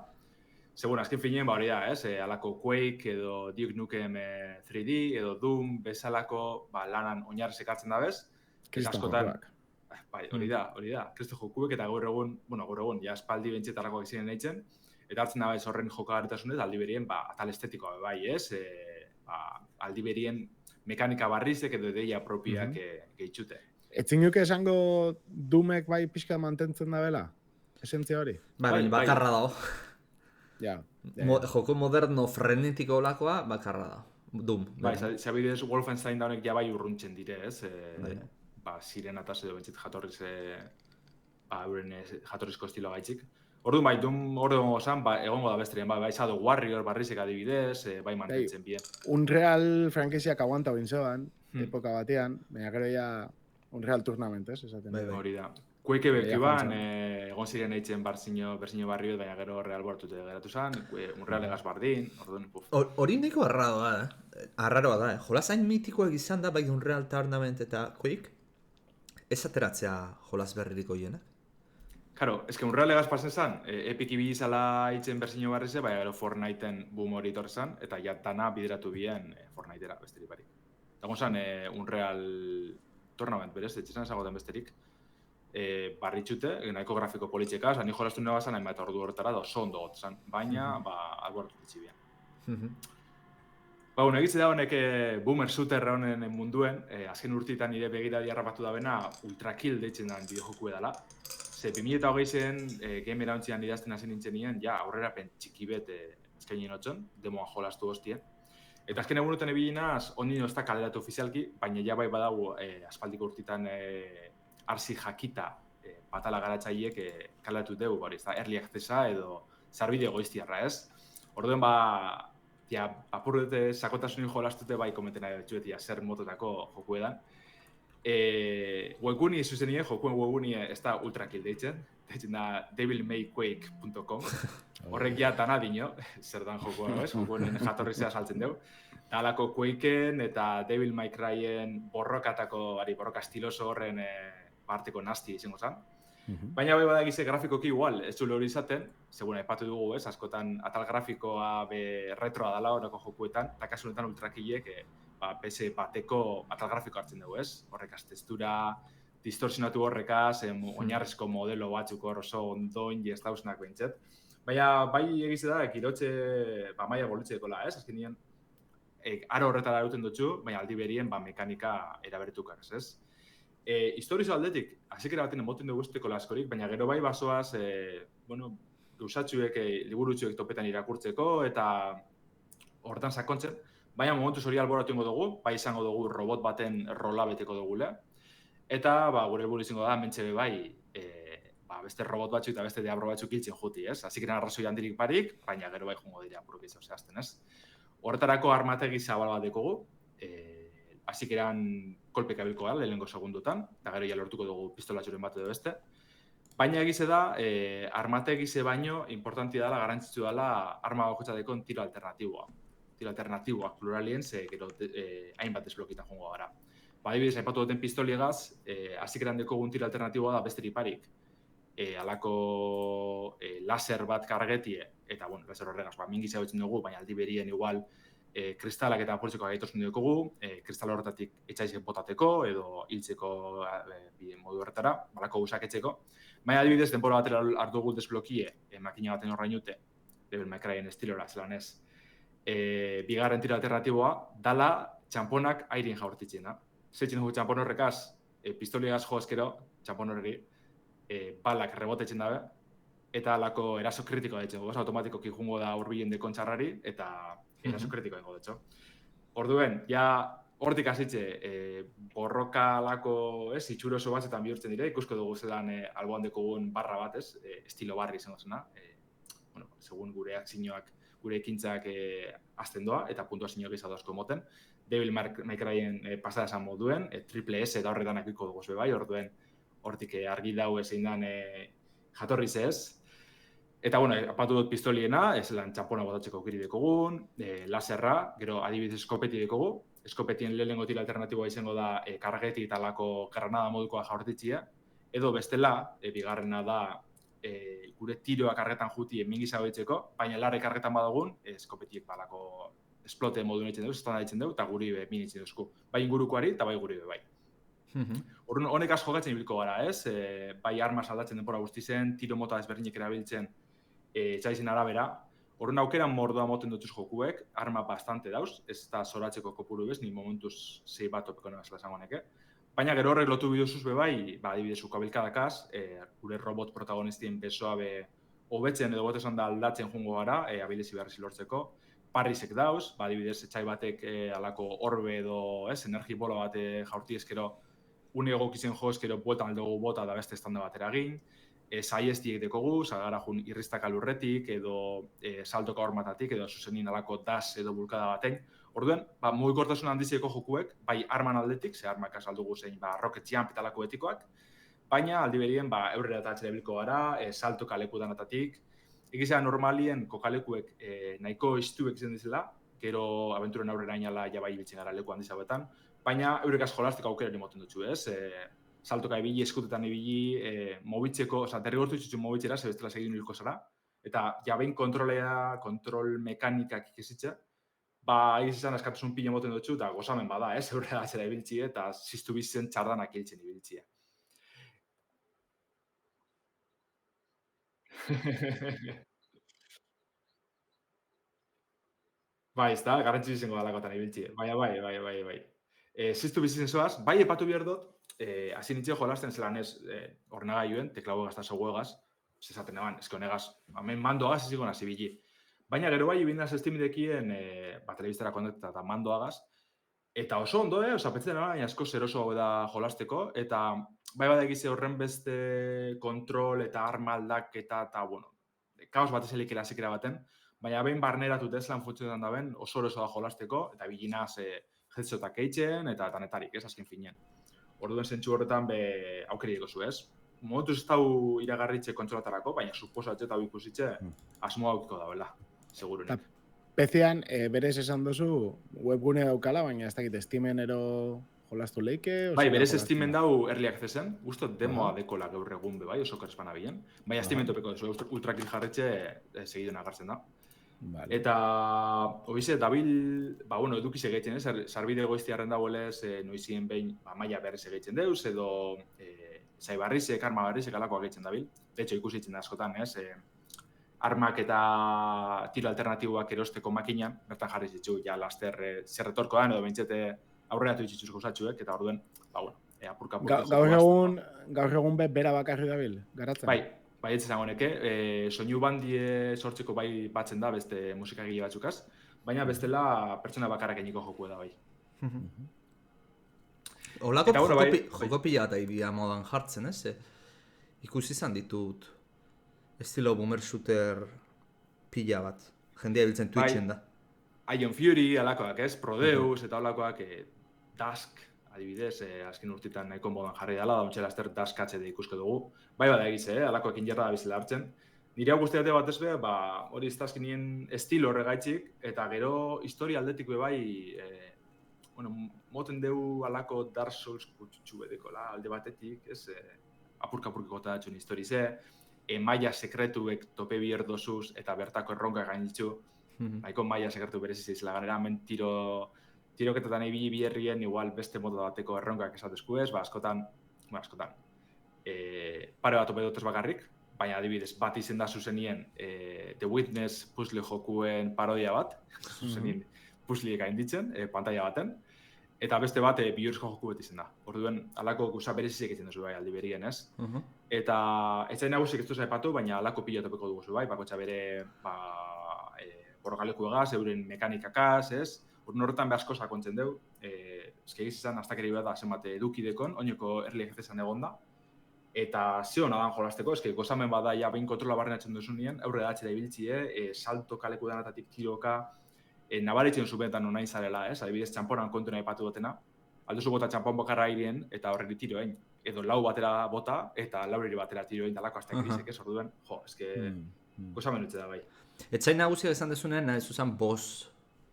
Segun, azken finien hori da, alako Quake edo Duke Nukem 3D edo Doom bezalako lanan oinarri sekartzen da bez. Kriston jokuak. Bai, hori da. Kriston jokuek eta gaur egun, ja espaldi bentsietarako ziren nahitzen, eta hartzen da bez horren jokagarritasunez aldi berien atal estetikoa bai, ez? Aldi berien mekanika barrizek edo ideia propiak gehitxute. Etzin nuke esango Doomek bai pixka mantentzen da bela? Esentzia hori? Bai, bakarra dago. Ja. Joko moderno frenetiko olakoa bakarra da. Doom. Bai, zabidez Wolfenstein daunek ja bai urruntzen dire, ez? Sirenataz edo bentzit jatorriz, euren jatorrizko estilo gaitzik. Orduan bai, dun hor egongo da besterien, bai Shadow Warrior, barrizek adibidez, bai mantentzen bien. Unreal franquiciak aguanta bintzoan, epoka batean, baina gero ja Unreal Tournament, esaten Bai, da. bai. Hori da. Quake Leia bertioan, joan egon ziren eitzen berzinio barrio, baina gero Real bortute geratu zen, Unreal egaz bardin, orduan, puf. Hori niko arraroa da, jolas hain mitikoak izan da, bai Unreal Tournament eta Quake, ez ateratzea jolas berririk hoienak? Claro, es que Unreal egaz pasen zen, Epic ibili zala eitzen berzinio barrize, baina gero Fortniteen boom hori etorri zen, eta ja dana bideratu bien Fortniteera besterik barik. Egon zen Unreal Tournament berez, etxesan ezagoten besterik, barritxute, nahiko grafiko politxeka, ni jolastu nagoa zen, hainbat ordu horretara da oso ondo got zen, baina, alboratu ditzi bien. Ba, egitze da honek boomer shooter honen munduen, azken urteetan nire begiradi harrapatu da bena Ultra Kill deitzen da bideojoku edala. Ze 2020 game erauntzian idazten hasi nintzen nien, ja aurrerapen txiki bet eskainien otxon, demoa jolastu hostien. Eta azken egunoten ebilinaz, ondino ez da kaleratu ofizialki, baina ja bai badago aspaldiko urteetan arsi jakita patala garatzaileek kaleratu dugu, bari, ez da, early accessa edo zarbide goiztiarra, ez? Orduen apurrete sakotasunin jolastute bai komentena betxuetia zer mototako joku edan. Webguni zuzenien, jokuen webguni ez da Ultra Kill deitzen da devilmayquake.com. Horrek ja dana dino, zer dan jokua, ez? Jokuen jatorrizea saltzen dugu. Da alako Quakeen eta Devil May Cryen borroka estiloso horren parteko nasti izango zen. Baina bai badagize grafikoki igual, ez zule hori izaten, segun aipatu dugu, ez, askotan atal grafikoa retroa dala horreko jokuetan, eta kasu honetan ultrakilek PS bateko atal grafiko hartzen dugu, ez? Horrekaz textura, distorsionatu horrekaz, oinarrizko modelo batzuk hor oso ondoin ez dauznak behintzet. Baina bai egize da, kirotxe maia bolitzekola, ez? Azken nien, aro horretara eruten dutxu, baina aldi berien mekanika erabertukak, ez? Historizo aldetik, azikera baten emoten dugu guzteko askorik, baina gero bai basoaz, gauzatxuek, liburutxuek topetan irakurtzeko eta hortan sakontzen, baina momentu hori alboratu ingo dugu, bai izango dugu robot baten rola beteko dugule, eta gure helburu izango da, mentxe bai, beste robot batzuk eta beste diabro batzuk hiltzen juti, ez? Azikera arrazoi handirik barik, baina gero bai jongo dira apuruk izan zehazten, ez? Horretarako armategi zabal bat dekogu, azikeran kolpek abilko gara, lehenengo segundutan, eta gero ja lortuko dugu pistolatxuren bat edo beste. Baina egize da, armate egize baino, importantia dela, garantzitzu dela, arma bakoitzateko tiro alternatiboa. Tiro alternatiboak pluralien, ze gero hainbat desblokitan jongo gara. Adibidez, aipatu duten pistoliegaz, azikeran dekogun tiro alternatiboa da besterik parik. Alako laser bat kargetie, eta, laser horregaz, mingiz hau dugu, baina aldi berien igual, kristalak eta apurtzeko gaitosun dugu, kristal horretatik etxaizek botateko edo hiltzeko modu horretara, balako usak etxeko. Baina adibidez, denbora batera hartu dugu desblokie, makina baten horrainute, Devil May Cryen estilora, zelan ez. Bigarren tiro alternatiboa, dala txamponak airin jaurtitzen da. Zeitzen dugu txampon horrekaz, pistoliagaz jo ezkero, txampon horregi, balak rebotetzen dabe, eta alako eraso kritikoa ditzen, automatikoki jungo da urbilen dekontxarrari, eta eraso kritikoa ingo detxo. Orduen, ja hortik hasitze, borroka alako, itxuro oso batzetan bihurtzen dire, ikusko dugu zelan alboan dekogun barra bat, estilo barri izango zena, segun gure akzioak, gure ekintzak azten doa, eta puntuazioak izan asko moten. Devil May Cryen pasada esan moduen, triple S eta horretan akiko dugu zue bai, orduen hortik argi dau ezein dan jatorriz ez. Eta, apatu dut pistoliena, ez lan txampona botatzeko aukeri dekogun, laserra, gero adibidez eskopeti dekogu. Eskopetien lehenengo tiro alternatiboa izango da kargeti eta lako granada modukoa jaurtitzia. Edo bestela, bigarrena da gure tiroak kargetan juti mingiza hoitzeko, baina larre kargetan badagun, eskopetiek balako esplote modu nitzen dugu, estanda ditzen dugu, eta guri minitzen duzku. Bai ingurukoari eta bai guri bai. Honek asko gatzen ibiliko gara, ez? Bai arma saldatzen denbora guzti zen, tiro mota ezberdinek erabiltzen etxaizen arabera. Horren aukeran mordoa moten dutuz jokuek, arma bastante dauz, ez da zoratzeko kopuru bez, ni momentuz zei bat topeko nebazela zango neke. Baina gero horrek lotu biduzuz bai, adibidez ukabilkadakaz, gure robot protagonistien besoa hobetzen edo botesan da aldatzen jungo gara, abilezi beharrizi lortzeko. Parrizek dauz, adibidez etxai batek alako orbe edo energi bola bat jaurti ezkero, une egokizen jo ezkero bueltan aldugu bota da beste estanda batera egin. saiestiek dekogu, zagara jun irristak alurretik, edo saltoka hormatatik, edo zuzenin alako das edo bulkada baten. Orduen, mugikortasun handizeko jokuek, bai arman aldetik, ze armak azaldugu zein, rocket jump eta alako betikoak, baina aldi berien, eurrera eta atzera bilko gara, saltoka leku danatatik, egizea normalien kokalekuek nahiko istuek izan dizela, gero abenturen aurrera inala jabai ibiltzen gara leku handiz hauetan, baina eurekaz jolasteko aukerari moten dutxu, ez? Saltoka ibili, eskutetan ibili, mobitzeko, derrigortu itxutxu mobitzera, zebestela segin hilko zara, eta jabein kontrol mekanikak ikizitze, egizizan askatuzun pilo moten dutxu, eta gozamen bada, ez? Eurrera atzera ibiltzie, eta ziztu bizen txardanak hiltzen ibiltzie. Bai, ez da, garrantzi izango dalakotan ibiltzie. Bai. Ziztu bizitzen zoaz, bai epatu behar dut, hasi nintzen jolasten zelan ez ornagailuen, teklago gazta seguegaz, zezaten eban, ezke honegaz, hemen mandoagaz ez ikon hasi bili. Baina gero bai, ibindaz estimidekien telebiztara konektata eta mandoagaz, eta oso ondo, petzen eban, asko zeroso da jolasteko, eta bai bada egize horren beste kontrol eta arma aldaketa eta, bueno, kaos bat ezelik erasikera baten, baina behin barneratut ez lan funtzionetan da ben, oso da jolasteko, eta bilinaz jetzotak eitzen, eta tanetarik, ez, azken finean. Orduen zentsu horretan aukeriko zu, ez? Momentuz ez dau iragarritxe kontrolatarako, baina suposatxe eta ikusitxe asmoa aukiko dauela, segurunik. PC-an, berez esan duzu, webgune daukala, baina ez dakit Steamen ero jolastu leike? Bai, berez Steamen dau early accessen, guztot demoa dekola gaur egun be bai, oso karespan abilen. Baina Steamen topeko duzu, ultrakill jarretxe segiduen agartzen da. Vale. Eta, hobize, dabil, edukiz egeitzen, sarbide goiztiarren dagoelez, noizien behin maila berriz egeitzen deuz, edo zaibarrizek, arma barrizek alakoak egeitzen dabil. De hecho, ikusitzen da askotan, armak eta tiro alternatiboak erosteko makinan, bertan jarri zitzu, ja, laster zerretorko da, edo bentsete aurreratu ditzitzuz gauzatxuek, eta orduen, apurka-apurka. Gaur egun bera bakarri dabil, garatzen? Bai, ez zango neke, soinu bandie sortzeko bai batzen da beste musikagile batzukaz, baina bestela pertsona bakarrak eniko joku da bai. Olako joko pila eta ibia modan jartzen, ez? Ikusi izan ditut estilo boomer shooter pila bat, jendea biltzen Twitchen da. Ion Fury, alakoak ez, Prodeus eta alakoak Dusk, adibidez, azken urtitan nahiko modan jarri dela, da untxera azter daskatze da ikusko dugu. Bai bada egize, alakoak injerra da bizela hartzen. Nire hau guztiate bat ezbe, hori ez dazkinien estilo horregaitxik, eta gero historia aldetik bai, moten deu alako Dark Souls kutxutxu bedekola alde batetik, ez, apurka-apurkiko eta datxun historize, maia sekretuek tope bier dozuz eta bertako erronka gainitzu, nahiko maia sekretu bereziz izela ganera, hemen tiroketetan ibili biherrien igual beste moda bateko erronkak esatezku ez, askotan, pare bat tope dutez bakarrik, baina adibidez bat izen da zuzenien The Witness puzzle jokuen parodia bat, zuzenien puzzleek gainditzen, pantalla baten, eta beste bat bihurtzko joku bat izen da. Orduen, alako guza berezizik egiten duzu bai aldi berien ez. Eta ez zain nagusik ez duzu aipatu, baina alako pila topeko dugu bai, bakotxa bere borrokaleko egaz, euren mekanikakaz, ez? Horretan behazko sakontzen deu, eski egiz izan astakeri bat da zenbat edukidekon, oinoko early accessan egon da. Eta ze hona dan jolasteko, eski gozamen bada ja behin kontrola barrenatzen duzu nien, aurre datxera ibiltzie, salto kaleku danatatik tiroka, nabaritzen zubenetan nonain zarela, ez? Adibidez, txamponan kontu nahi patu dutena, alduzu bota txampon bakarra irien, eta horreri tiroen. Edo lau batera bota, eta laureri batera tiroen dalako astakrizek, ez orduen, eski gozamen dutze da bai. Etzain nagusia esan dezunen, nahi zuzan boss.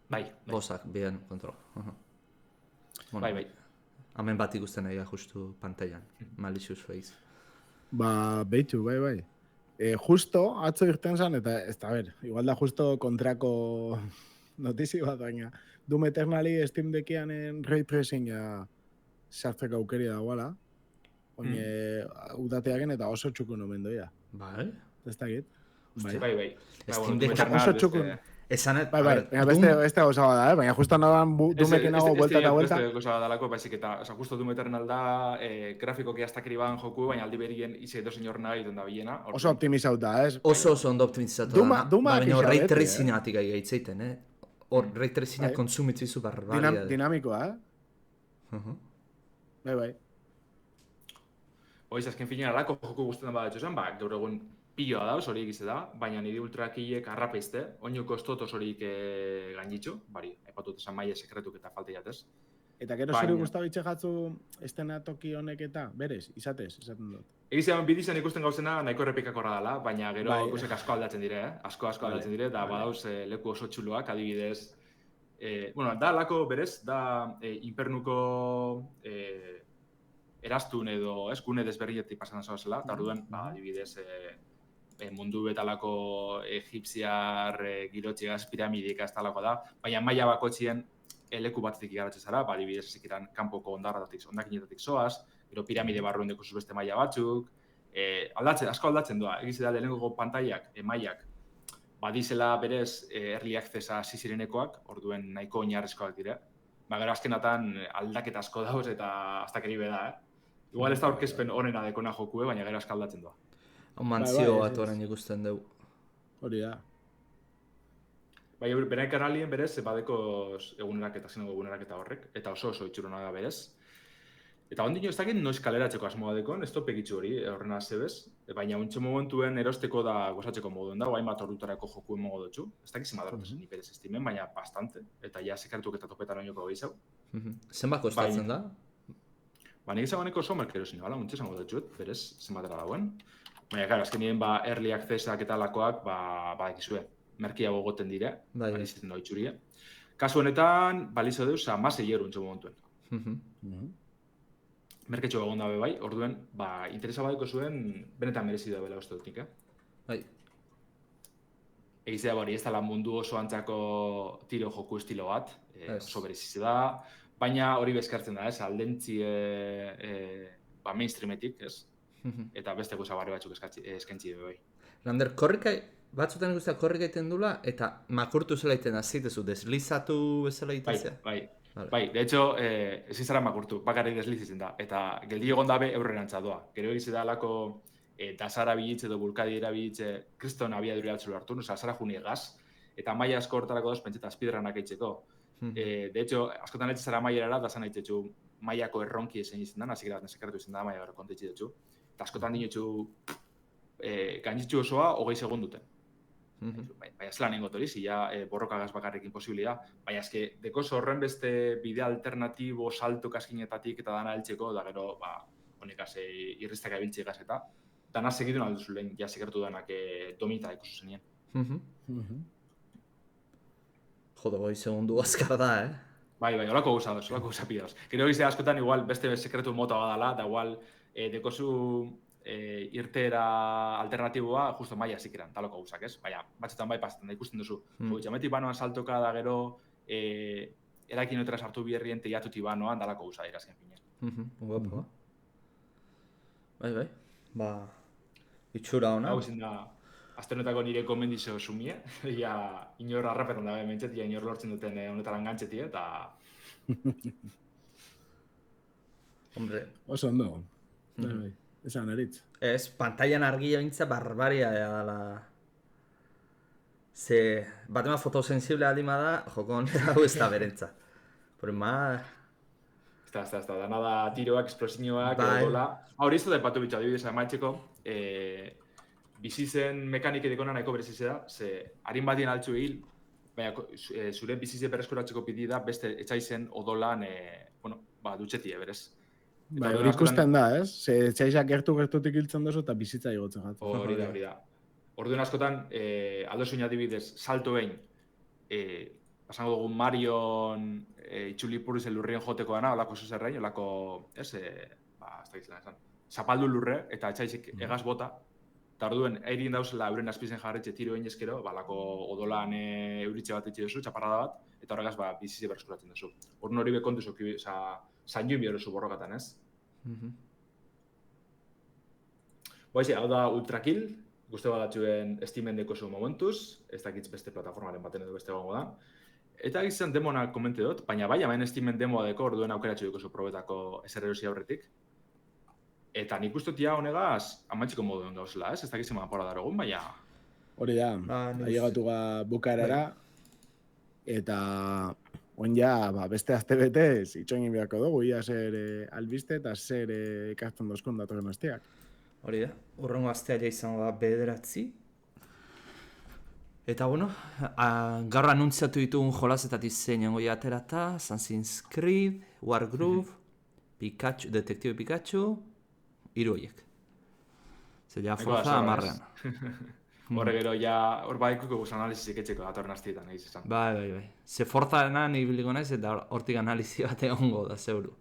Bai. Bossak, bien, kontrol. Bai. Hemen bat ikusten nahi justu pantailan, malicious face. Beitu, bai. Justo, atzo irten zan, eta ez da, igual da justo kontrako notizi bat, baina Doom Eternali Steam Deckianen ray tracinga sartzeko aukeri dagoela, udateaken eta oso txukun omen doia. Bai? Ez da git? Bai. Steam Deckian oso txukun. Esanet, beste gauza bada, baina justo nagoan Doomekin nago vuelta eta vuelta. Beste gauza badalako, baizik eta, justo Doom Eternal da, grafikoki astakeri ban joku, baina aldi berien ize edo señor nahi egiten da bilena. Oso optimizaut da, ez? Oso ondo optimizatu da. Baina ray tracingatik gaitzeiten, Hor, ray tracinga konsumitzizu barbaria. Dinamikoa, Bai. Hoiz, azken finean alako joku guztetan badatxo zen, gaur egun piloa dauz, horiek ize da, baina niri ultrakilek arrapeizte, oinuko estotos horiek gainitxo, bari, aipatut esan maia sekretuk eta falte jatez. Eta gero zuri guztabitxe jatzu estenatoki honek eta, berez, esaten dut. Egizia bidizen ikusten gauzena nahiko errepikakorra dela, baina gero ikusek asko aldatzen dire, asko aldatzen dire, da badauz leku oso txuloak, adibidez. Da alako berez, da inpernuko erastun edo gune desberrietik pasan zela, eta orduan, adibidez, mundu betalako egipziar girotxigaz, piramidika ez talako da, baina maila bakotxien leku batetik igaratzen zara, adibidez ezikiran kanpoko ondakinetatik zoaz, gero piramide barruen deko beste maila batzuk, asko aldatzen doa, egiz da lehenengo pantailak, mailak, badizela berez early accessa zirenekoak, orduen nahiko oinarrizkoak dire. Gero azkenatan aldaketa asko dauz eta aztakeri beda, Igual ez da aurkezpen honena dekona jokue, baina gero asko aldatzen doa. Mantzio bat orain ikusten dugu. Hori da. Bai, beraik kanalien berez, badeko eguneraketa, zenengo eguneraketa horrek, eta oso itxurona da berez. Eta ondino ez dakit noiz kaleratzeko asmoa dekon, ez topekitzu hori, horrena zebez, baina ontsa momentuen erosteko da gozatzeko moduen da, hainbat ordutarako jokuen mogo dutxu. Ez dakit zima darotazen ni berez estimen, baina bastante, eta ja sekartuk eta topetan oinoko gehiago. Zenbat kostatzen da? Nik ezagoneko oso merkero zine, bala, ontsa esango dutxut, berez, zenbatera dauen. Baina, gara, azken nien, early accessak eta lakoak, ekizue, merkiago goten dire, baliziten doa itxurie. Kasu honetan, balizo deuz, 16 euro ontsa momentuen. Merketxo egon dabe bai, orduen, interesa badeko zuen, benetan merezi da bela uste dut nik, Bai. Egizea ez dela mundu oso antzako tiro joku estilo bat, oso berezize da, baina hori bezkartzen da, aldentzi mainstreametik, eta beste goza barri batzuk eskentzi bai. Lander, batzutan ikusteak korrika egiten dula, eta makurtu zela egiten azitezu, deslizatu bezala egiten Bai, de hecho, ezin zara makurtu, bakarrik deslizitzen da, eta geldi egon dabe eurren antzadoa. Gero egize da alako dasara bilitze edo bulkadiera bilitze kriston abiadura atzulu hartu, zara juni egaz, eta maia asko hortarako doz pentseta speedrunak eitzeko. De hecho, askotan etxe zara maierara, da zan eitzetxu maiako erronki ezen izan da, nazik erabaten sekaratu izan da, maia gara kontetxe dutxu. Eta askotan dinotxu gainitxu osoa 20 segunduten. Baina zelan ingot hori, zila borrokagaz bakarrik imposibili da. Baina eske, dekoz horren beste bide alternatibo salto kaskinetatik eta dana heltzeko, da gero, honekaz irriztak abiltxegaz eta dana segitu alduzu lehen, ja segertu denak domita ikusu zenien. Jode, 20 segundu azkar da, Bai, holako gauza pidauz. Gero egizte askotan, igual, beste sekretu mota badala, da igual, dekozu irtera alternatiboa justo maia zikeran, taloko gauzak, ez? Baina, batxetan bai pasetan da ikusten duzu. Jametik banoan saltoka da gero erakin otera sartu bierrien teiatuti banoan dalako gauza dira azken finen. Guapo. Bai. Itxura hona. Hau izin da, aztenetako nire komendizo sumie, ia inor arrapetan da bementxet, ia inor lortzen duten honetaran gantxeti, eta... Hombre. Oso ondo. Bai. Esan eritz. Ez, pantailan argia bintza barbaria dela. Ze, bat ema fotosensible aldima da, jokon hau ez da berentza. Por ma... Ez da, nada tiroak, esplosiñoak, edola. Hori ez da epatu bitxa, adibidez, amaitxeko, bizizen mekanik edekona nahiko berezize da, ze harin batien altzu hil, baina zure bizize berreskuratzeko pidi da, beste etxaizen odolan, dutxetie, berez. Bai, hori ikusten da, ez? Ze txaisak gertutik hiltzen dozu eta bizitza igotzen jatzen. Hori da. Orduan askotan, aldo zuin adibidez, salto behin, pasango dugu Marion itxuli purriz lurrien joteko dana, olako zuzerrein, olako, ez da gizela esan, zapaldu lurre eta txaisik egaz bota, eta orduen, airin dauzela euren azpizen jarretxe tiro egin ezkero, lako odolan euritxe bat etxe duzu, txaparrada bat, eta horregaz bizize berreskuratzen duzu. Orduan hori bekontu zuki, zainuen bihorozu borrokatan, ez? Boize, hau da Ultrakill, guzti badatxuen Steamen dekozu momentuz, ez dakitz beste plataformaren baten edo beste gongo da. Eta gizan demona komente dut, baina bai, hemen Steamen demoa deko, orduen aukeratxo dekozu probetako ezer erosi aurretik. Eta nik ustotia honegaz, amantxiko moduen gauzela, ez dakitz eman apora darogun, baina... Hori da, ailegatu bukaerara, eta oin ja, beste astebete itxoin beharko dugu, ia zer albiste eta zer ikartzen dozkun datorren asteak. Hori da, urrengo astea ja izango da 9. Eta bueno, gaur anuntziatu ditugun jolazetatik zeinango ja aterata, Assassin's Creed, Wargroove, Pikachu, Detective Pikachu, hiru horiek. Zer ja Forza 10. Horre gero ja, hor badikuko guz analizisik etxeko datorren astietan, egiz esan. Bai. Ze Forzaren ibiliko naiz eta hortik analizi bat egongo da, zeuru.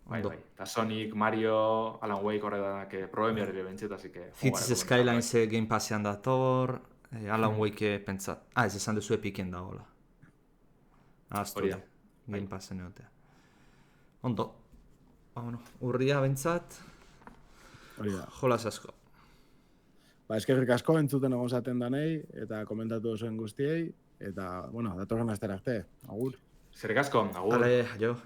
Bai. Eta Sonic, Mario, Alan Wake horretak proben berri bentzet, así que... Cities Skylines Game Passean dator, Alan Wake pentsat... ez esan duzu Epicen dagoela. Hori da. Game Passen egotea. Ondo. Bueno, urria bentsat, Hori da. jolas asko. Eskerrik asko entzuten egon zaten danei, eta komentatu zuen guztiei, eta, bueno, datorren astera arte. Agur. Zerrik asko, agur. Ale, jo.